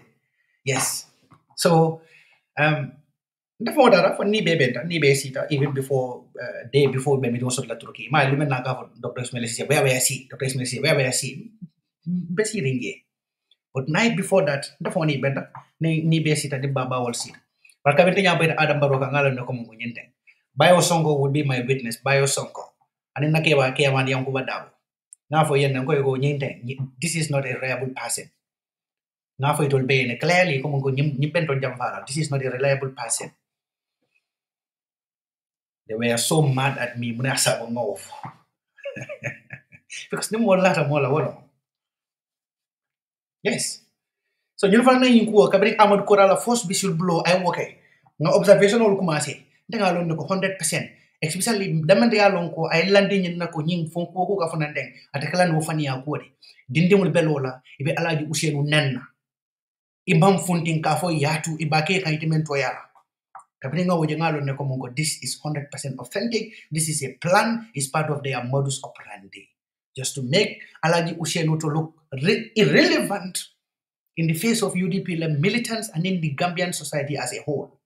Yes. So the father for ni be sita even before day before me don't la Turkey. My lumen naga for Dr. Ismail where I see Dr. Ismail where I see besi ringe. But night before that the phone ni benta ni be sita di baba wal sit. But kabinte nya be Adam Barrow ka ngala no ko mo nyente. Bayo Sonko would be my witness. Bayo Sonko. And in Nakewa Kewan Yankuba Dabo. Now for Yen go this is not a reliable person. Now for it will be clearly come go Nipento Jamvara. This is not a reliable person. They were so mad at me when I saw them off. Because no more latter more. Yes. So you find in Kuo Kabri Amad Korala first visual blow I okay. No observation or Kumasi. Then I learned 100%. Especially damande alon ko ay landi nyin nako nying fon ko ka fonanden atakalan wo fani akodi dindimul belola ibe alaji usenu nenna ibam funtin ka fo yatu ibake kan itimento yala kabri nga woje ngalo ne ko mongo this is 100% authentic, this is a plan, is part of their modus operandi just to make alaji usenu to look irrelevant in the face of UDP militants and in the Gambian society as a whole.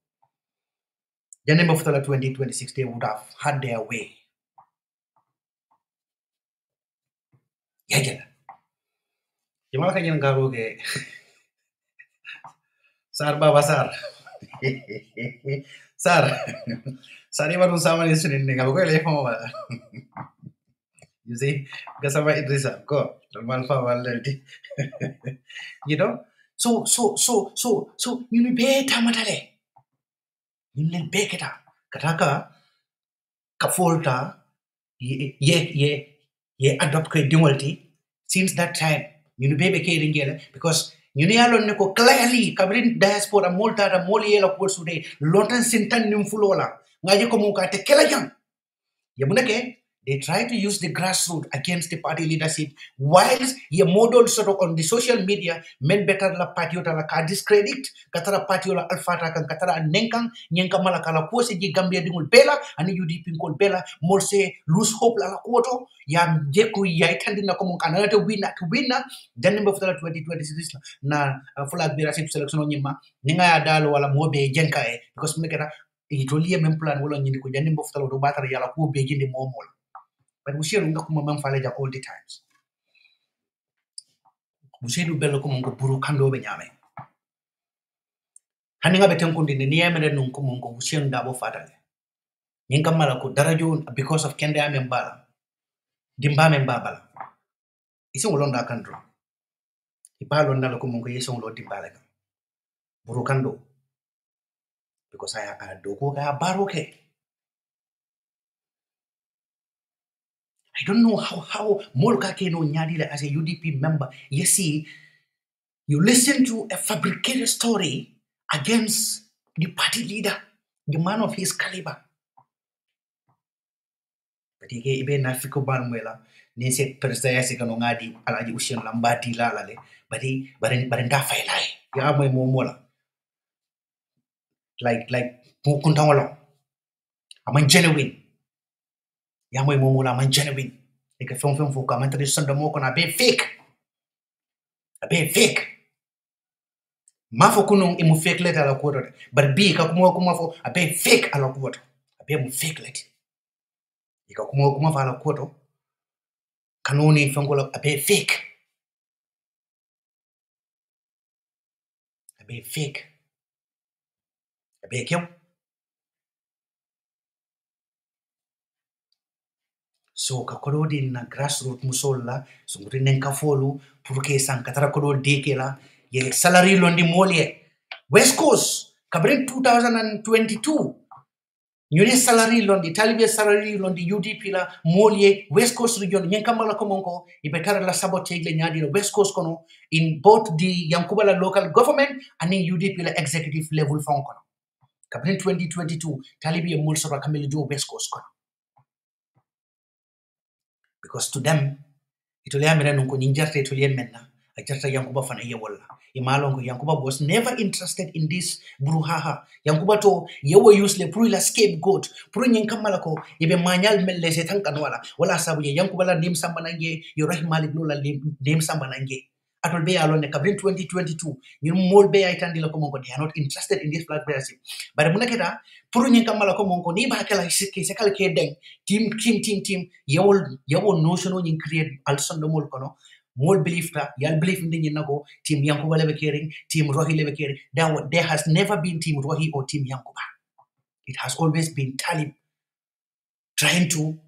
The name of the 2026, they would have had their way. Yeah. Jamal kanyan garo ke Sar Baba Sar. Sar iba sama ni sunin ni ngabo ko You see, kasama Idrisa ko normal fa waldi. You know? So you ni beta matale. Yun beketa kataka kafolta ye adopt ko dimolti since that time yun bebe ke ringela because yun yalon ne ko clearly kabrin diaspora molta da moli yela ko sude lontan sintan nim fulola ngaji ko mun ka te kelajan yabunake they try to use the grassroots against the party leadership whilst ye model sort of on the social media men better la party la ka discredit katara party la alfata kan katara nenkan nyenka mala kala ko se ji Gambia dingul bela ani UDP kol bela morse lose hope la koto ya jeku ya itandina ko mun kana to winna then number for 2026 na flag leadership selection nyima ninga ya dalo wala mobe jenka because meketa itoliye même plan wala nyindi ko jandi mboftal do batara yala ko be jindi momol but Mushiru ngakuma mamfaleja all the times. Mushiru bello ko mongo buru kando be nyame. Hani ngabe tenkundi ni yemere nun ko mongo Mushiru ndabo fatale. Nyinga mala ko darajo because of kende ame mbala. Dimba me mbabala. Isi ngolonda kandro. Ipalo ndalo ko mongo yeso ngolo dimbala. burukando because I doko kaya baroke. I don't know how Molka Keno Nyadila as a UDP member. You see, you listen to a fabricated story against the party leader, the man of his caliber. But he ibe na fiko banwela ni se presaya se kano ngadi alaji usien lambati la lale but he barenda failai ya moy momola like mo kuntawalo aman genuine ya moy momola aman genuine e ka fon fo ka man tradition de mo ko na be fake mafo kunung imu fake letter ala kuoto but bi ka kuma fo abe fake ala kuoto abe mu fake letter ika kuma fa ala kuoto kanoni fongola abe fake abe kyau. So ka kolodi na grassroots musola so ngurinen ka folu pour que san katara kolol deke la ye salary londi molie West Coast kabren 2022 nyune salary londi talibe salary londi UDP la molie West Coast region nyen kamala ko monko ibetara la sabotage le nyadi la West Coast kono in both the Yankuba la local government and in UDP la executive level fon kono kabren 2022 talibe mulso kamel do West Coast kono. Because to them, it will amira nunko ninjarte to lien menna, a jarta Yankuba fana yewola. Imalongo Yankuba was never interested in this bruhaha. Yankuba to yewo usele pruila scapegoat, pruin kamalako, ibe manyal melle se tankanwala, wala sabuye Yankuba la name sambanange, yorah malik no la name sambanange. Atol be alone kabrin 2022, you more be itandila komongo, they are not interested in this flag bearership. But munaketa, pruin kamala komongo, ni ba kala sike sekal ke deng, team, yawol notion on create also the mol kono mol belief ta yal belief ndi nago team Yankuba lebe caring team Rohi lebe caring there has never been team Rohi or team Yankuba. It has always been Talib trying to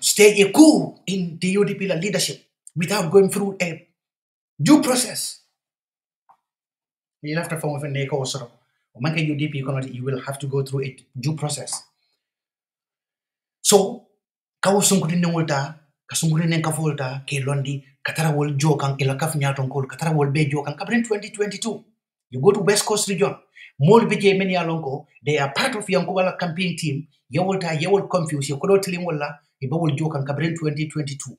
stage a coup in the UDP leadership without going through a due process. You have to form of a neko also UDP you will have to go through a due process. So kawo sungkutin nungulta kasungkutin kafolta ke londi katara wol jokang ila kaf nyaton kol katara wol be jokang kabrin 2022 you go to West Coast region mol beje meni alonko they are part of Yankuba campaign team yewol confuse yokodo tilim wala ibe wol jokang kabrin 2022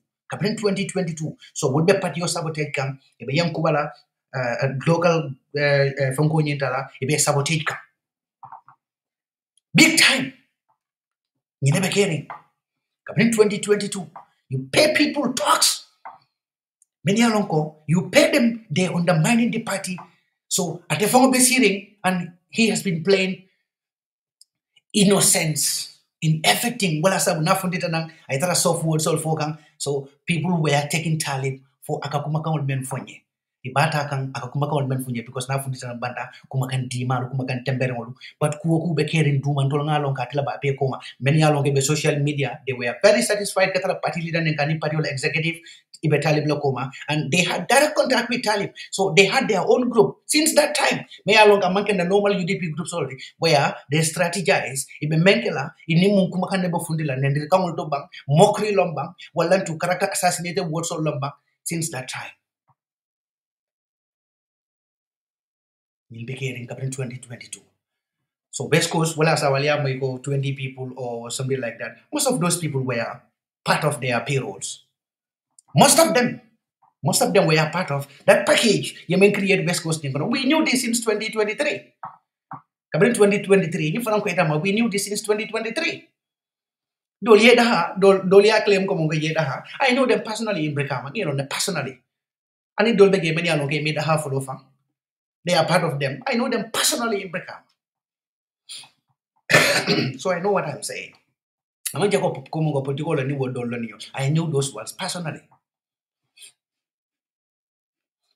so would be part your sabotage kam ibe Yankuba local fonko nyintala ibe sabotage kam big time you never caring. In 2022, you pay people tax. Many alonko, you pay them, they're undermining the party. So at the form of hearing, and he has been playing innocence in everything. Well, as I thought soft words all for so people were taking Talib for akakumaka men fonye. Ibata kan akakumaka men fonye because na fundita banda kumakan dima kumakan temberengolu but kuoku be caring duma ndol ngalon katila ba pe koma many along be social media they were very satisfied katala party leader and kani party executive ibe Talib lokoma and they had direct contact with Talib so they had their own group since that time may along amanken the normal UDP groups already where they strategize ibe menkela inimu kumakan nebo fundila nende kamul to bang mokri lombang wala to character assassinated words or lombang since that time. Will be caring in 2022. So West Coast, well as Awalia may go 20 people or something like that. Most of those people were part of their payrolls. Most of them were part of that package. You may create West Coast. We knew this since 2023. In 2023, we knew this since 2023. Dolia claim I know them personally in Brekama, personally. And it don't be many along made a half of them. They are part of them. I know them personally in Brekama. So I know what I'm saying. I knew those words personally.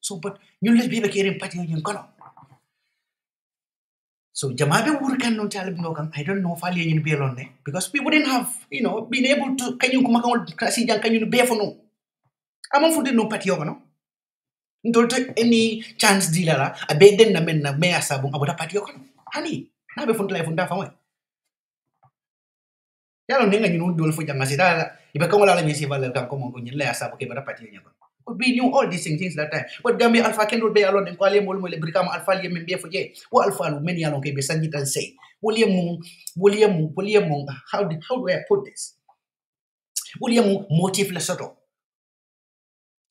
So, but you let people carry party on your column. So, Jamabe Wurkan no Talib Nogam, I don't know if I'll be alone because we wouldn't have, been able to. Can you come out, can you bear for no? I'm on for the no party, Ndolto any chance dilala abe den na men na me asabung abota patio kon. Hani na be funta funda fa mo. Yalo ninga nyinu dol fu janga sida ibe ko la nyesi valel kan ko mon ko nyin le asabu ke bada patio nyako. We knew all these things that time. But Gambia Alpha Kendall be alone and Qualia Mol Bricam Alpha Yem be for ye. What Alpha many along be Sanjit and say. William, how do I put this? William motive Lesotho.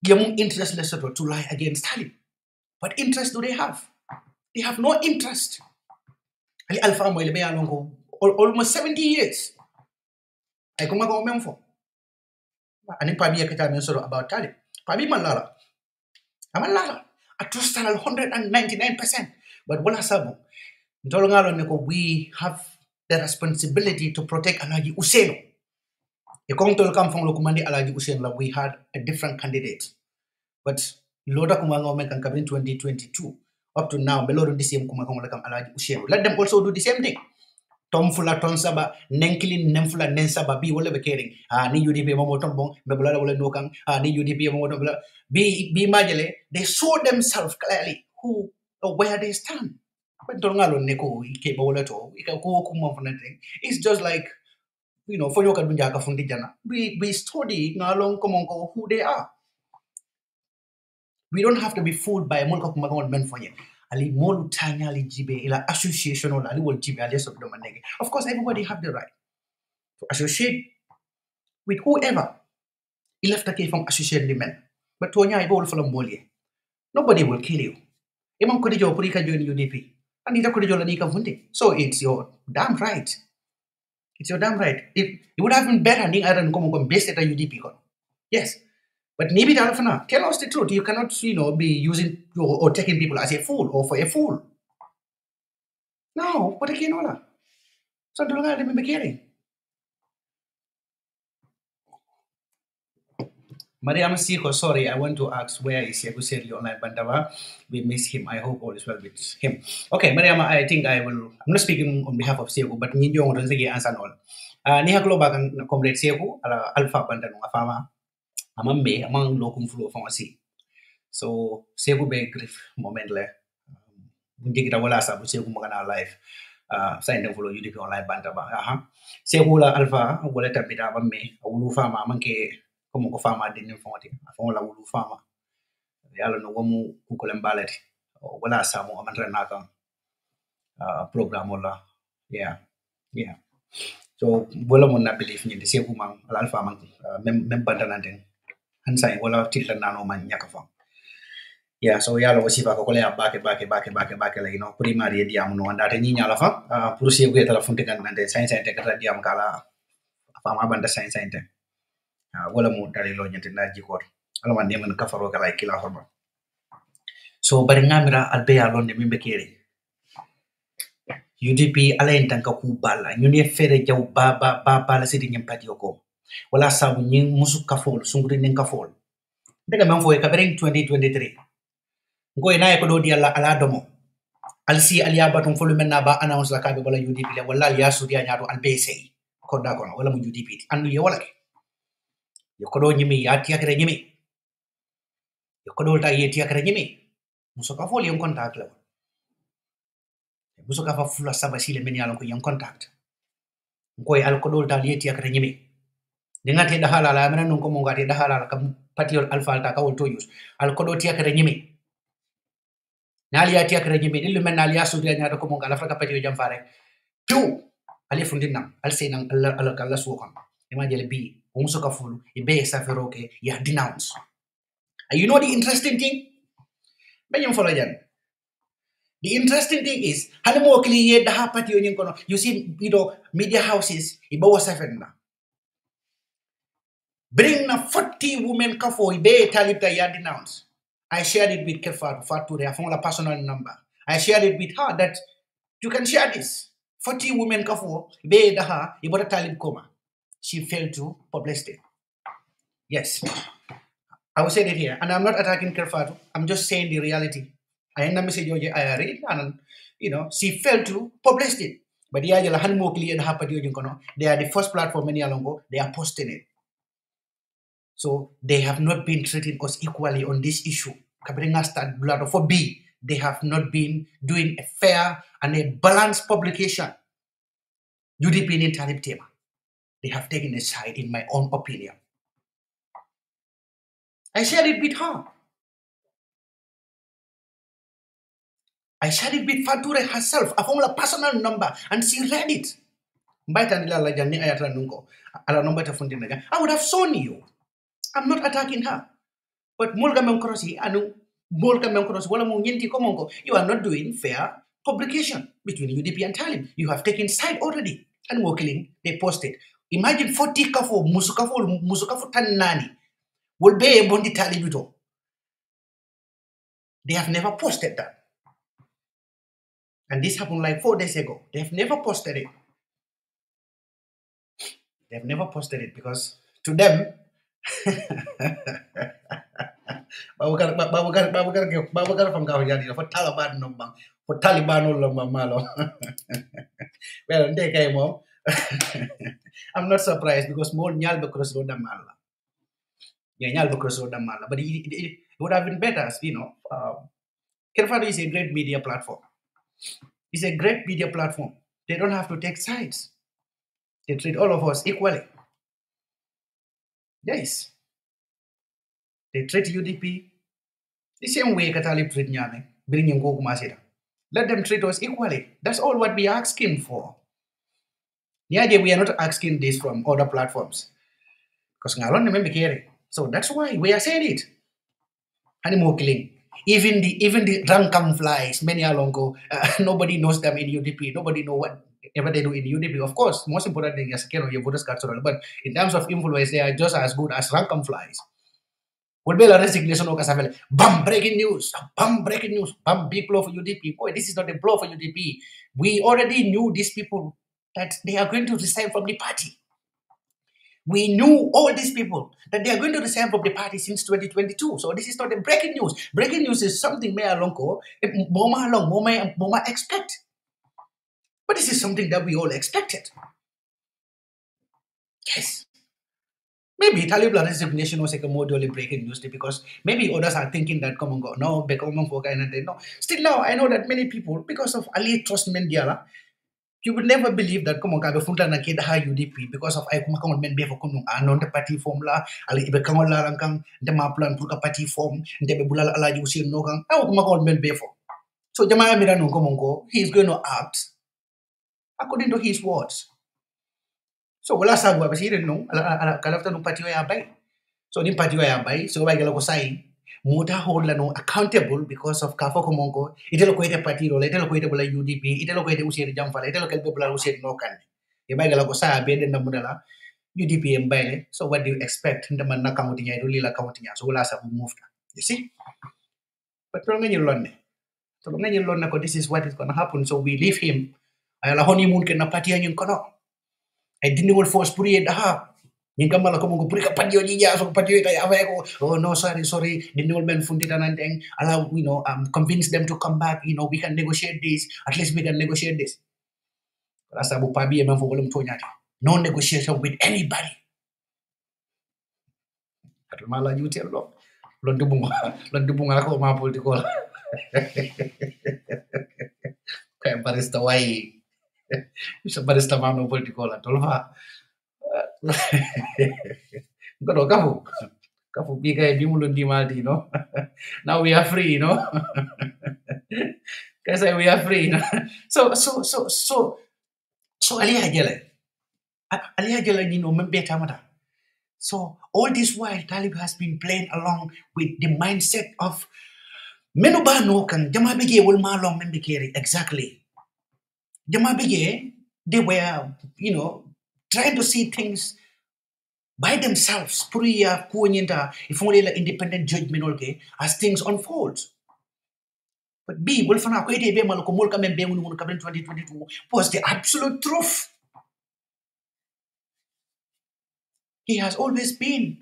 Yamu interest Lesotho to lie against Stalin. What interest do they have? They have no interest. Ali Alpha Moil be along almost 70 years. I come go memfo. And in Pabia Kata sort about Tali. Pabi Malala. Amalala. I trust 199%. But what hasabu? We have the responsibility to protect Alaji Useno. You come to come from Lokumandi Alaji Useno, we had a different candidate. But Loda Kumango Mekan in 2022. Up to now, Belodo the same Kumango Alaji Useno. Let them also do the same thing. Tom Fula Tonsaba, Nenkilin, Nemfula, Nensaba, be whatever caring. Ni UDP Momotombong, Mebula Nokang, ni UDP Momotobla, be Majele. They saw themselves clearly who or where they stand. But it's just like, for your Kabunjaka from the Jana. We study Nalong Komonko who they are. We don't have to be fooled by a Molka Kumagon men for you. Ali Molu Tanya Ali Jibe, ila association or Ali will Jibe Ali of Domanege. Of course, everybody have the right to associate with whoever. He left the from associate the men. But Tonya I will follow Molie. Nobody will kill you. Imam Kodijo Purika join UDP. So it's your damn right. It's your damn right. It would have been better than I don't based at a UDP. Yes. But maybe tell us the truth. You cannot, be using or taking people as a fool or for a fool. No, what again, Ola? So don't let me be caring. Mariam Siko, sorry, I want to ask where is Yaguseri online Bandava? We miss him. I hope all is well with him. Okay, Mariam, I think I'm not speaking on behalf of Sego, but Ninjo don't say answer all. Niha Globa can comrade Sego, Alpha Bandan Fama, among me, among locum flow pharmacy. So Sego be grief moment le. Digita wala sa Sego Magana live. Sign them follow UDP online Bandaba. Sego la Alpha, wala tapita me, a Ulu Fama, monkey. Como ko fama din fonti afon la wulu fama yalla no wamu ko lembalet wala samu amandra naka program wala yeah so wala mo na believe ni de se man alpha man mem bandananden hansa wala tilta nano man nyaka fa yeah so yalla wasifa ko le bake la primary diam no andata ni nyala fa pour se ko telefon te kan nande science te kata diam kala fama banda science te wala mo dari lo nyante na jikor ala man neman kafaro kala kila horba so bari ngamira albeya londe mimbe kere UDP ala entanka ku bala nyune fere jaw baba la sidi nyempati ko wala sabu nyi musu kafol sunguri nen kafol daga man foy kabering 2023 ngoy na ko do di ala domo alsi aliya batum fulu menna ba announce la kabe wala UDP la wala ya sudiya nyaado albese ko da ko wala mu UDP andu ye wala Yokodo nyimi ya tiakere nyimi. Yokodo ta ye tiakere nyimi. Musoka foli yon contact la. Musoka fa fula saba sile meni alon ko yon contact. Ngoy alkodo ta ye tiakere nyimi. Dengate da halala mena non ko mo ngati da halala kam patiol alpha ta ka wol to use. Alkodo tiakere nyimi. Nali ya tiakere nyimi dilu men nali ya sudia nyaata ko mo ngala fa ka patio jam fare. Tu ali fundina al seenang al kala suokon. Ema jele bi Umusoka fulu, ibe saferoke, ya denounce. And you know the interesting thing? The interesting thing is, you see, media houses, ibawa safenna. Bring na 40 women kafo, ibe talipta ya denounce. I shared it with Kefa Fature, I found a personal number. I shared it with her that you can share this. 40 women kafo, ibe daha, ibota talip koma. She failed to publish it. Yes. I will say it here. And I'm not attacking Kerfatu. I'm just saying the reality. I end the message I read and she failed to publish it. But they are the first platform many along they are posting it. So they have not been treating us equally on this issue. Kabringa start blood for B. They have not been doing a fair and a balanced publication. UDP in Talib Tema. They have taken a side, in my own opinion. I shared it with her. I shared it with Fature herself. I found a personal number and she read it. I would have shown you. I'm not attacking her. But you are not doing fair publication between UDP and Talib. You have taken side already. And Wokiling, they posted. Imagine 40 kafu, musukafu tanani will be a bondi Talibito. They have never posted that. And this happened like 4 days ago. They have never posted it. They have never posted it because to them, Babukar from Gawajadi for Taliban number for Taliban malo. Well, they came home. I'm not surprised because more nyal because roda mala. Yeah, nyal because roda mala. But it would have been better, you know. Kerfado is a great media platform. It's a great media platform. They don't have to take sides. They treat all of us equally. Yes. They treat UDP the same way Katalib treat Nyame. Let them treat us equally. That's all what we are asking for. Yeah, we are not asking this from other platforms. Because so that's why we are saying it. Animal killing. Even the rankam flies, many are long ago, nobody knows them in UDP. Nobody know whatever they do in UDP. Of course, most important thing is secure your voters card. But in terms of influence, they are just as good as rankam flies. Will be a resignation of Kasavelle. Bam, breaking news. Bam, breaking news. Bam, big blow for UDP. Boy, this is not a blow for UDP. We already knew these people that they are going to resign from the party. We knew all these people that they are going to resign from the party since 2022. So this is not a breaking news. Breaking news is something Mayor Lonko, Moma expect. But this is something that we all expected. Yes. Maybe Talib resignation was like a more duly breaking news because maybe others are thinking that come and go. No, become for no. Still now, I know that many people, because of Ali Trust Mendiala, you would never believe that come on funta na kid ha UDP because of I come men be for kunung anon the party form la ali ibe kangol la rankang de ma plan pour party form de be bulala ala ju sir no kang I come men be for. So jama mira no come go he is going to act according to his words. So wala sa ba si no ala kalafta no party ya bay. So ni party ya bay so ba gala ko sai Muta hold no accountable because of Kafo Komongo, it'll quite a party role, it'll quite a UDP, it'll quite a Usi Jamfa, it'll get people who said no can. You might go sa bed in the Mudala, UDP and Baile. So what do you expect in the man accounting? I really accounting so last have moved. You see? But you learn. So you learn this is what is gonna happen. So we leave him. I la honeymoon can a party and you cannot. I didn't want force puri the Yung kamala ko mong puri ka padyo niya so padyo tayo away ko oh no sorry the new man fundita nanteng allow convince them to come back we can negotiate this at least we can negotiate this rasa bu pabi man fo wolum toñati no negotiation with anybody atul mala ñu tel lo du bunga ko ma political kay barista way sa barista ma no political atul ha Kafu bigay bimulun di maldi, Now we are free, Kasi we are free, So Ali Hajala, membeta mata. So all this while, Talib has been playing along with the mindset of Menubano kan Jamabige will malong membikeri exactly. Jamabige, they were, trying to see things by themselves, Puriya, Kuanyinta, if only independent judgment as things unfold. But B, Wolfana, 2022 was the absolute truth. He has always been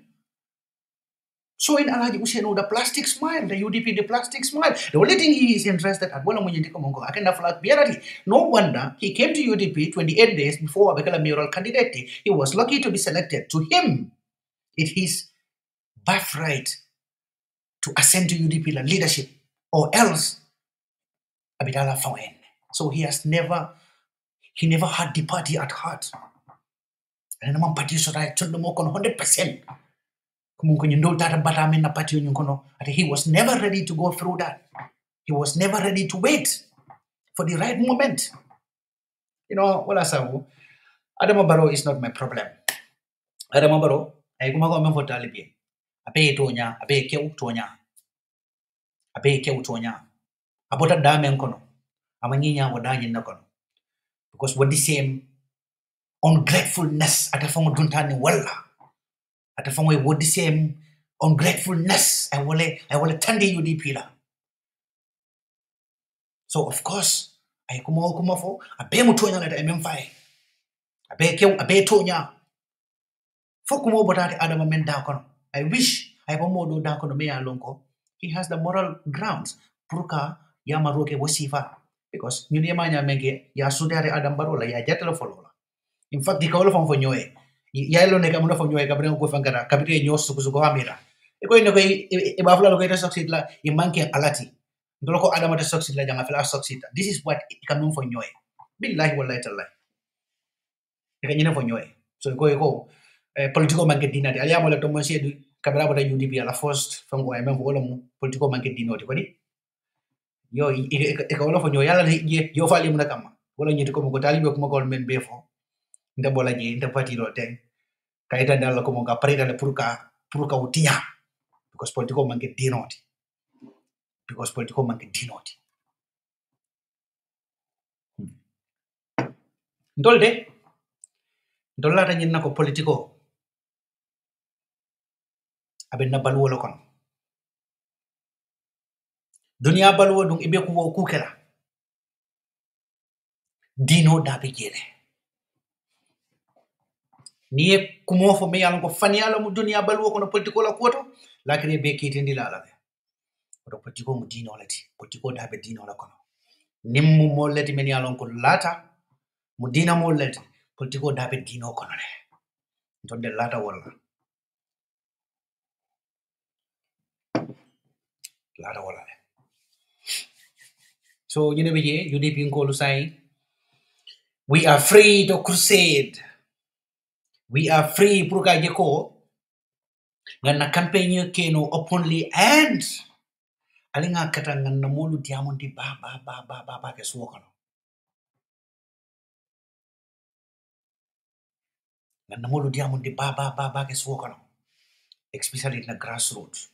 showing Alaji Useno the plastic smile, the UDP, the plastic smile. The only thing he is interested at, no wonder he came to UDP 28 days before becoming a mayoral candidate. He was lucky to be selected. To him, it is birthright to ascend to UDP la leadership, or else abidala found. So he never had the party at heart. And I'm party so I told them 100%. He was never ready to go through that. He was never ready to wait for the right moment. You know, wala sabu. Adama Barrow is not my problem. Adama Barrow, ay gumago men for talibi. Abe tonya, abe kew tonya. Abe kew tonya. Abota damen kono. Amanyinya wadanyin na kono. Because what the same ungratefulness at a form duntani walla. At a form what the same ungratefulness I will attend the UDP la. So of course, I kuma fo abe mutonya la MM5. Abe kew abe tonya. Fo kuma botati Adama men da kono. I wish I modo da kono me alonko. He has the moral grounds purka ya maroke wasifa because nyuni manya menge ya sudare Adam Barola ya jatelo folola. In fact, di kawlo fon fonyoe. Ya lo ne kamuno fonyoe kabre ko fangara kabite nyo suku hamira. E ko ino ko e bafla lo ko ita succeed la e manke alati. Ndolo ko Adam ta succeed la janga fela succeed. This is what kanum fonyoe. Billahi wallahi tallahi. E kanyina fonyoe. So ko political manke dinati ali amole to monsieur du kabra bota UDP ala first fango ay men ko wala mu political manke dinoti ko di yo e ko wala fonyoe yalla yo fali mu nakama wala nyiti ko ko talibe ko ko men befo nda bola je nda parti lo ten kayita dalla ko mo ga parita le pour ka utiya because political manke dinoti ndolde ta nyina ko political abe na balu wala kon dunia balu dum ibe ko ku kala dino da be jele ni kumo fo me yalla ko fani yalla mu dunia balu ko no political la koto la kene be kitindi la ko political mu dino lati political da be dino la kono nimmu mo lati men yalla ko lata mu dina mo lati political da be dino kono le ndonde lata wala so you know UDP ngolu say we are free to crusade. We are free pour ka jeko ngana campaign keno openly and alinga kata ngana molu diamondi ba ke suokano. Ngana molu diamondi ba ke suokano. Especially in the grassroots.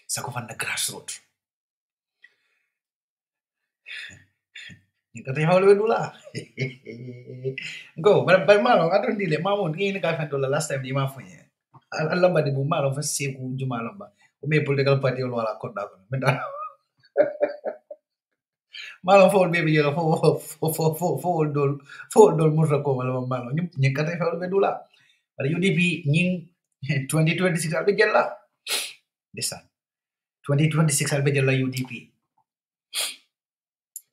Sakofan the grassroots. Kata hawle dula. Go, but malo I don't dile mamo ni ka fan dola last time di ma fonye. Allah ba di bu malo fa seku jumalo ba. O me political party lo ala kodda ko. Menda. Malo fo baby yelo fo dol murra ko malo malo. Ni kata hawle dula. But UDP ning 2026 albe jella. Listen. 2026 albe jella UDP.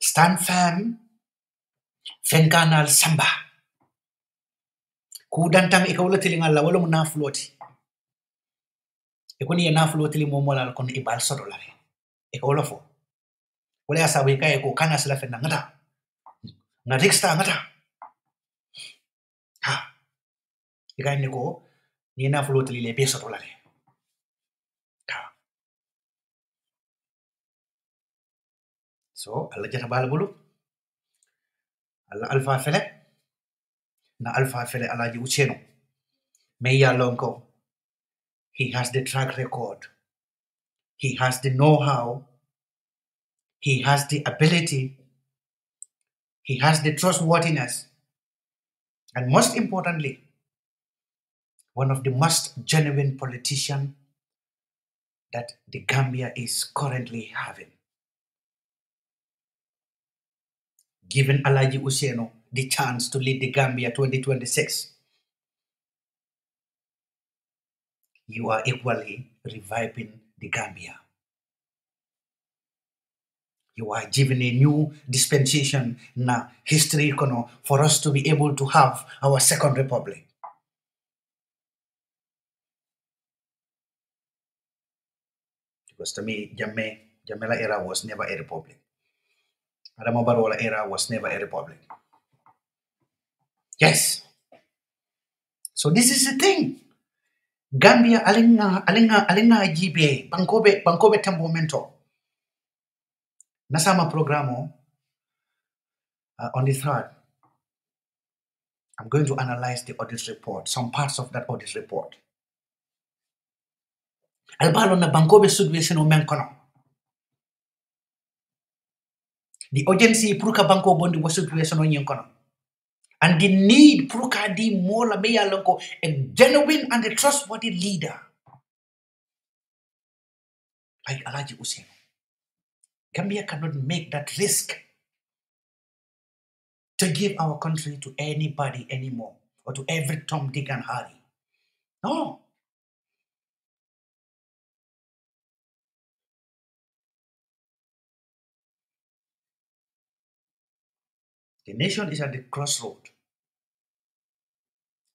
Stand firm, fenkanal samba. Kudantang ikaw la tilingal la wala mo na floti. Iko ni na floti li mo mola kon ibal sodo la. Ikaw la fo. Wala sabi kay ko kana sila fen ngata. Na riksta ngata. Ha. Ikay ni ko ni na floti li le peso la. So, alla jata bala bulu. Alla alfa fele. Na alfa fele ala ji ucheno. Meya lonko. He has the track record. He has the know-how. He has the ability. He has the trustworthiness. And most importantly, one of the most genuine politicians that the Gambia is currently having. Given Alaji Useno the chance to lead the Gambia 2026, you are equally reviving the Gambia. You are giving a new dispensation na history for us to be able to have our second republic. Because to me, Jamela era was never a republic. Adama Barrow era was never a republic. Yes. So this is the thing. Gambia alinga GBA bankobe tembo mento. Nasama programo on the 3rd. I'm going to analyze the audit report, some parts of that audit report. Albalo na bankobe situation o menkono. The urgency pruka banko bondi was situation o nyenkono. And the need pruka di mola meya lonko a genuine and a trustworthy leader like Alaji Hussein. Gambia cannot make that risk to give our country to anybody anymore or to every Tom, Dick, and Harry. No. The nation is at the crossroad.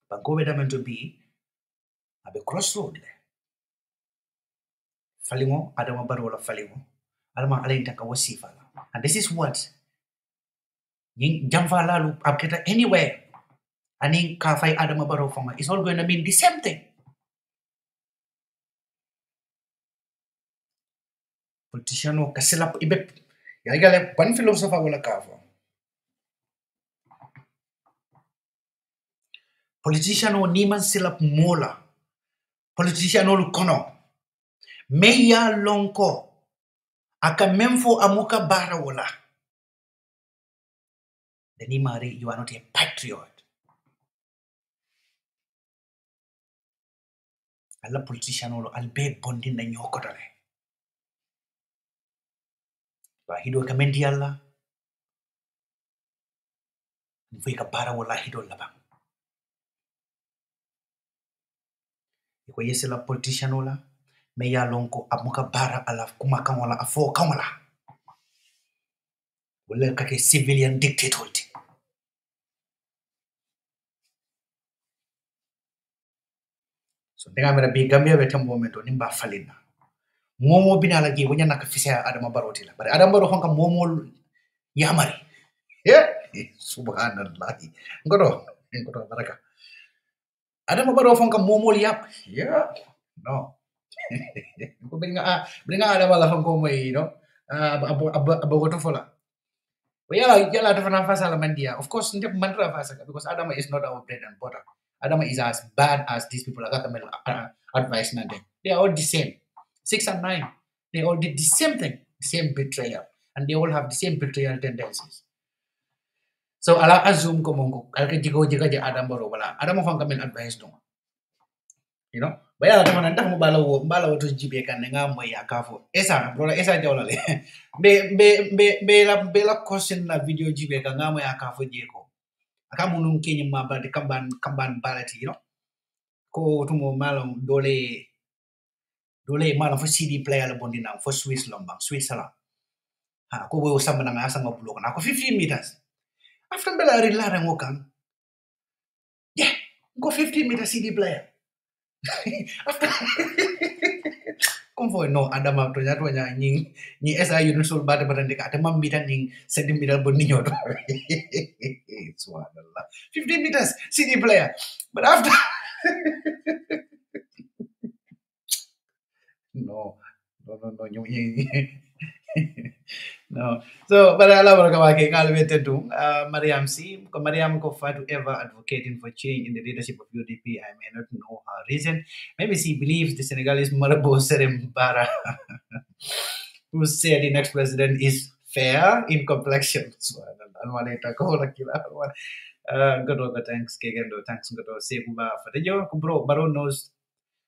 Bankobe meant to be at the crossroad. Falingo, Adama Barola Falingo, Adama Alintaka Wasifala. And this is what Jamvala look updated anywhere. And in Kafai Adama Barrow Fama, it's all going to mean the same thing. Politician Kasila Ibep. Yagale, one philosopher will cover. Politician o niman silap mola. Politician o kono. Meya lonko. Aka memfo amuka bara wala. Then Imari, you are not a patriot. Alla politician o albe bondin na nyokotale. Ba hido kamendi alla. Nfika bara wala hido labang. Iko yese la politician ola me ya lonko amuka bara ala kuma kanwala afo kanwala wala kake civilian dictator. So denga mera bi Gambia wetam momento nimba falina momo binala gi wonya nak fisa Adama Barrow tila bare Adama Barrow honka momo yamari yeah subhanallah ngodo baraka Adama Barrow honka momo yap yeah no ko bringa Adama la honko moy no abogoto fola yala defana fasa la mandia of course ndep mandra fasa because Adama is not our bread and butter. Adama is as bad as these people. Advice nande. They are all the same. 6 and 9. They all did the same thing, the same betrayal, and they all have the same betrayal tendencies. So ala assume komongo alka jigo jiga je Adam Barrow wala Adam fanga men advice no. You know? Baya la tamana ndax mu bala to jibe kan nga moy akafo. Esa brother esa jawlale. Be la question na video jibe kan nga moy akafo jeko. Akamunun Kenya maba de kamban balati, you know. Ko tumo malong dole malam for CD player la bondi na for Swiss lombang Switzerland. Ha ko wo samba na asa ngoblo na ko 15 meters. After bela rila rangokan. Yeah, go 15 meter CD player. After Kom no Adama to nya ni esa unisul bade barande ka te mambita ning 7 meter boninyo to. Subhanallah. 15 meters CD player. But after no. No. So, but I love Mariam C. Mariam ko fight to ever advocating for change in the leadership of UDP. I may not know her reason. Maybe she believes the Senegalese Marabo Serem Bara, who said the next president is fair in complexion. So, thanks, Kegendo. Thanks, Seguba Fadejo. Baro knows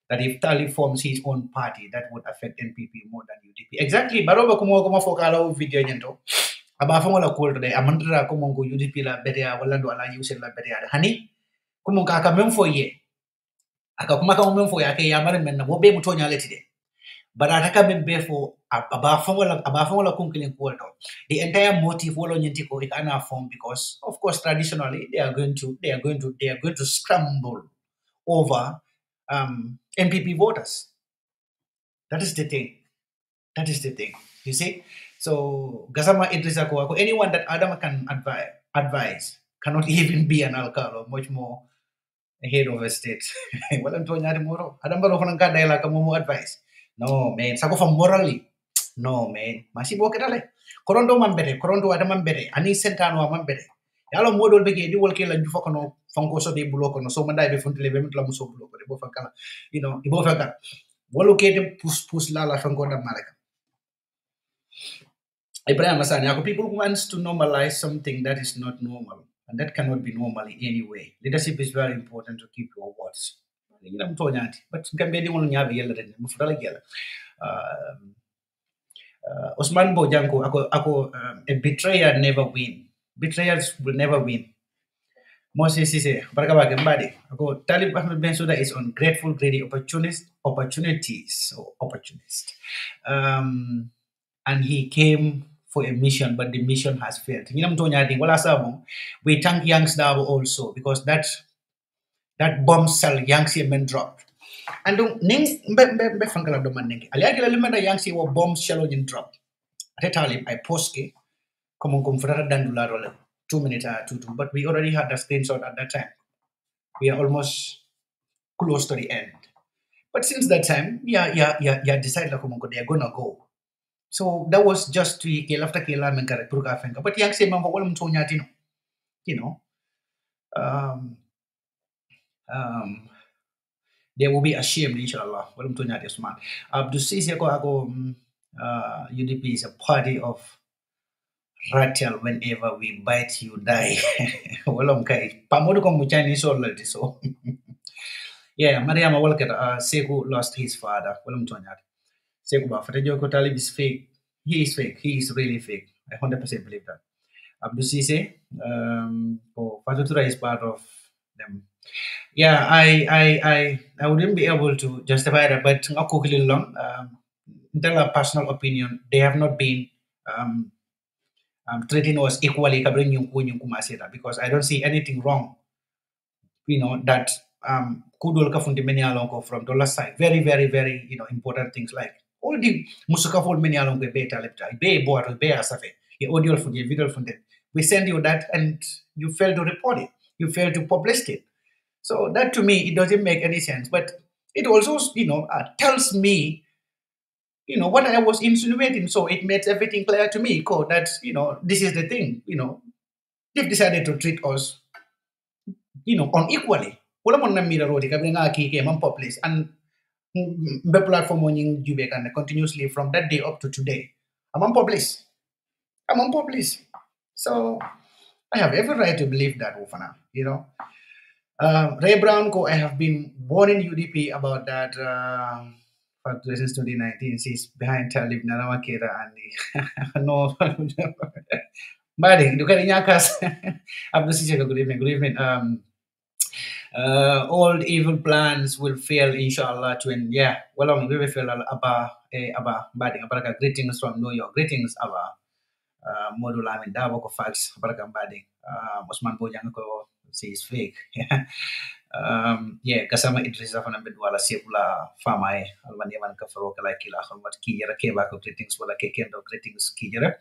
that if Tali forms his own party, that would affect NPP more than UDP. Exactly. Baroba kumo fokala video nyento. Aba fongola call today. Amandra kumo UDP la betea walando ala use la betea. Hani kumo kaka memfo ye. Aka kuma ka memfo ya ke yamare men wo be mutonya letide. But ataka membe for aba fongola kunkilin kuolto. The entire motive wolo nyentiko it ana form because of course traditionally they are going to scramble over NPP voters. That is the thing. That is the thing. You see? So Gasama Idrisa ko anyone that Adam can advise cannot even be an alcalde or much more a head of a state. Well, I'm telling you tomorrow. Adam Baro Honanka like a more advice. No, man. Sako from morally. No, man. Masi boketale. Korondo man bere. Korondo adaman bere. Ani sentano man bere. Yalo modol bege di wol kela du fokono fanko so de buloko no so mandai be fontele be mitla muso buloko de bo fankala. You know, ibo fanka. Wolo kede pus la fanko da malaka. Ibrahim Masani, people wants to normalize something that is not normal, and that cannot be normal in any way. Leadership is very important to keep your words. But Gambia di mo nyabi yalla ren mu fudala yalla. Osman Bojanko, a betrayer never win. Betrayers will never win. Moses Sise, Barakabaga Mbadi, Talib Ahmed Bensouda is ungrateful, greedy opportunities or opportunist. And he came for a mission, but the mission has failed. We thank Youngs Dabo also because that bomb cell Youngs men dropped. And ning be fankala do manenge. Aliagila limanda Youngs wo bomb shell in drop. At Talib I post ke come confrata dandula roll 2 minutes to but we already had the screenshot at that time. We are almost close to the end. But since that time, decided like they are gonna go. So that was just to after Kela Menkara Pruka Fenka. But young say Mamba Wolum Tonyatino. You know. They will be ashamed, inshallah. Wolum Tonyatis man. Abdu Sisiako Ago UDP is a party of rattle whenever we bite you die. Wolum Kai. Pamodu Komuchani already so. Yeah, Mariama Walker Seku lost his father. Wolum Tonyat. Sekuba, Fatajoko Talib is fake. He is fake. He is really fake. I 100% believe that. Abdul Sise, Fatutura is part of them. Yeah, I wouldn't be able to justify that, but not quickly long. In terms of personal opinion, they have not been treating us equally because I don't see anything wrong. You know that kudul ka fundi many along from dollar side. Very, very, very important things like all the musuka for many along the beta lepta, be board, be asafe, audio for the video from them. We send you that and you fail to report it. You fail to publish it. So that to me, it doesn't make any sense. But it also, tells me, what I was insinuating. So it makes everything clear to me, that, this is the thing, they've decided to treat us, unequally. Wala mo na mira rodi kabi nga kike man publish and the platform on Jube and continuously from that day up to today. I'm on publish. So I have every right to believe that Ufana, Ray Brown I have been born in UDP about that since 2019. She's behind Talib Naramakera and no Badi, look at Nyakas. Good evening. All evil plans will fail, inshallah. We will fail. Badi, greetings from New York. Greetings, Abba. Modula and Davo ko facts. Badi. Osman Bojang ko says fake. Kasama Idrisa from Bedwala Sepula Famai Almaniaman Kafaro Kalakila Hamat Kira Keba greetings wala Kekendo greetings Kira.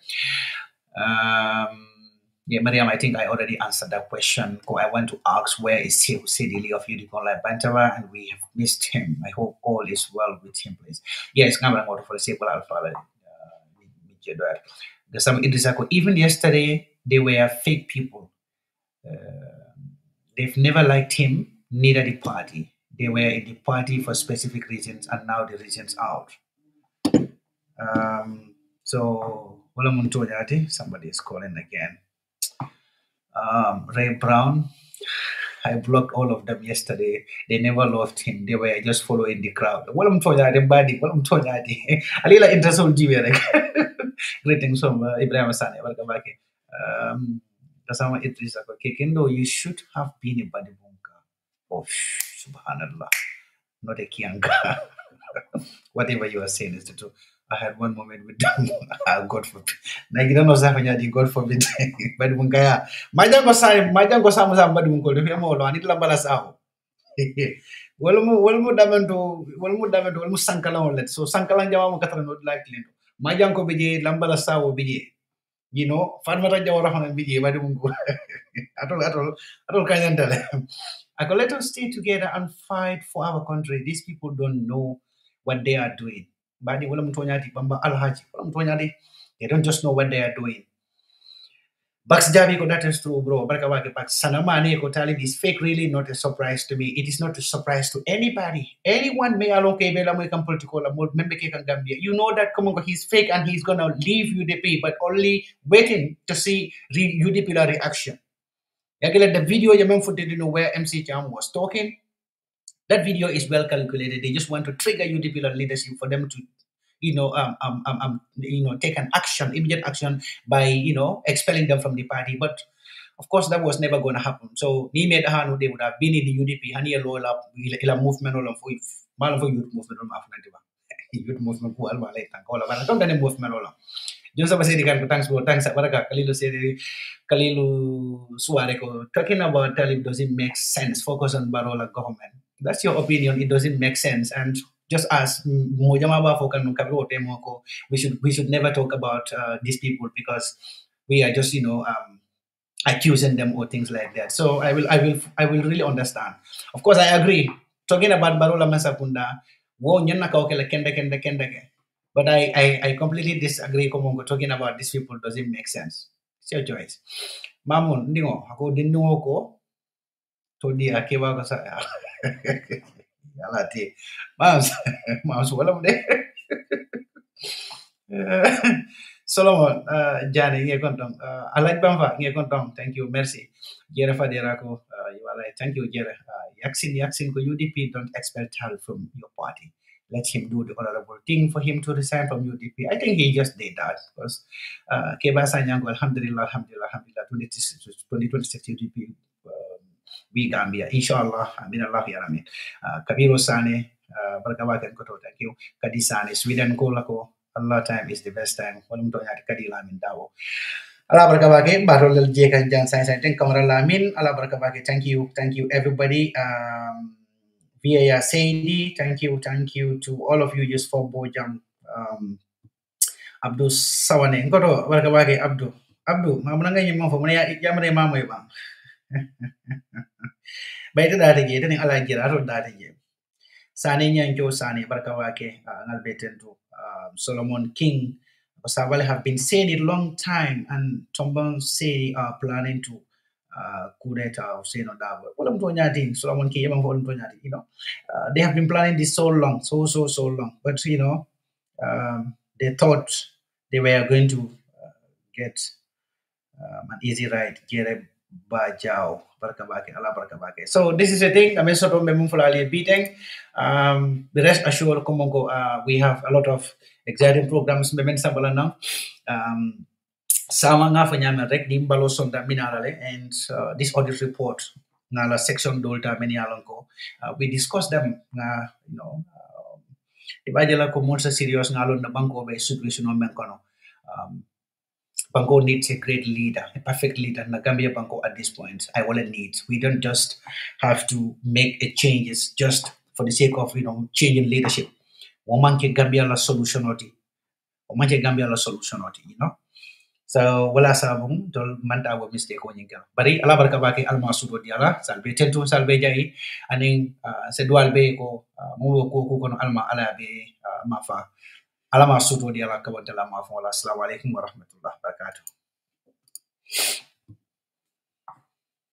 Mariam, I think I already answered that question. I want to ask where is Sidili of Unicorn Live Bantava, and we have missed him. I hope all is well with him, please. Yes, I'm going for a sequel alpha. Some Idrisako, even yesterday, they were fake people. They've never liked him, neither the party. They were in the party for specific reasons, and now the reasons out. So, somebody is calling again. Ray Brown, I blocked all of them yesterday. They never loved him. They were just following the crowd. Alila interesol jiwe. Greetings from Ibrahim Asani. Welcome back. Kasama Idrisa Kekendo, you should have been a badibunka. Oh, subhanallah. Not a kianga. Whatever you are saying is the truth. I had one moment with them. God forbid. God forbid. Badibunka. Majan ko sama badibunko. Defi mo lo anit la balasaho. Walmu damento walmu sankala on let. So sankalang jawa mo katran not like lendo. Majanko bije lambala sawo bije. You know, farmata jawara hono bije wadi mungu. Atol kanyantale. I go, let us stay together and fight for our country. These people don't know what they are doing. Badi wala mtonyati bamba alhaji. Wala mtonyati. They don't just know what they are doing. Bucks Javi ko that is true, bro. Baraka wake Bucks. Sanamani ko Talib is fake, really not a surprise to me. It is not a surprise to anybody. Anyone may alone bela mo ikang political mo member kang Gambia. You know that kumungo he's fake and he's gonna leave UDP, but only waiting to see UDP reaction. Yagila the video you footage where MC Cham was talking. That video is well calculated. They just want to trigger UDP leadership for them to take an action, immediate action by, expelling them from the party. But of course, that was never going to happen. So, ni made Hanu, they would have been in the UDP, Hani Lola, ila movement, or Malam for youth movement, or youth movement, who are like, I don't any movement. Just apa sih kan thanks baraka Kalilu Suareko talking about Talib doesn't make sense. Focus on Barola government. That's your opinion. It doesn't make sense. And just as we should never talk about these people because we are just accusing them or things like that. So I will really understand. Of course, I agree. Talking about Barola Masakunda, wo nyanna ka okela kende. But I completely disagree. Talking about these people doesn't make sense. It's your choice. Mamun, ndingo, ako dinungo ko, to di akewa ko sa, yalati. Mams, wala mo de. Solomon, Jani, nge kontong. Alaj Bamfa, nge kontong. Thank you, merci. Jere Faderako, you are right. Thank you, Jere. Yaksin ko UDP don't expect help from your party. Let him do the honorable thing for him to resign from UDP. I think he just did that because Kebasa Nyango, Alhamdulillah, 2026 UDP, we Gambia, inshallah, Amin Allah Yaramin. Kabiro Sane, Barkawakan Koto, thank you. Kadisane, Sweden Kolako, Allah time is the best time. Walumtonya Kadila Min Dawo. Allah Barkawake, Barol Jekan Jan Science, I think Kamara Lamin, Allah Barkawake, thank you everybody. Via Sandy, thank you to all of you just for Bojam. Abdul Sawane, Ngoto, Barkawake, Abdul, Mamunanga Yama for Maya Yamare Mama. By the data again, I like it, I wrote that again. Sani Nyanjo Sani, Barkawake, Albetentu, Solomon King, Savale have been saying it long time, and Tombon say are planning to kudeta or say no that. Solomon King, they have been planning this so long, so long. But they thought they were going to get an easy ride. Bajau, Barakabake, Allah Barakabake. So this is the thing. I mean, sort of memufulali beating. The rest assured Kumongo, we have a lot of exciting programs. Memen Sabalana. Sama nga fanyama rek di mbalo sonda minarale and this audit report ngala section dolta many alonko we discussed them ibajala ko monsa serious ngalon na banko be situation on menkono Banco needs a great leader, a perfect leader. Na Gambia Banco at this point, I will need. We don't just have to make a changes just for the sake of changing leadership. Woman ke Gambia la solution oti. Woman ke Gambia la solution oti, So wala sabung dol manta wa mistake ko nyinga. Bari ala barka bake alma sudo diala salbe tento salbe jai aning se dual be ko mo ko kono alma ala be mafa. Alama suto diala kabantala mafa wala assalamu alaikum warahmatullahi wabarakatuh.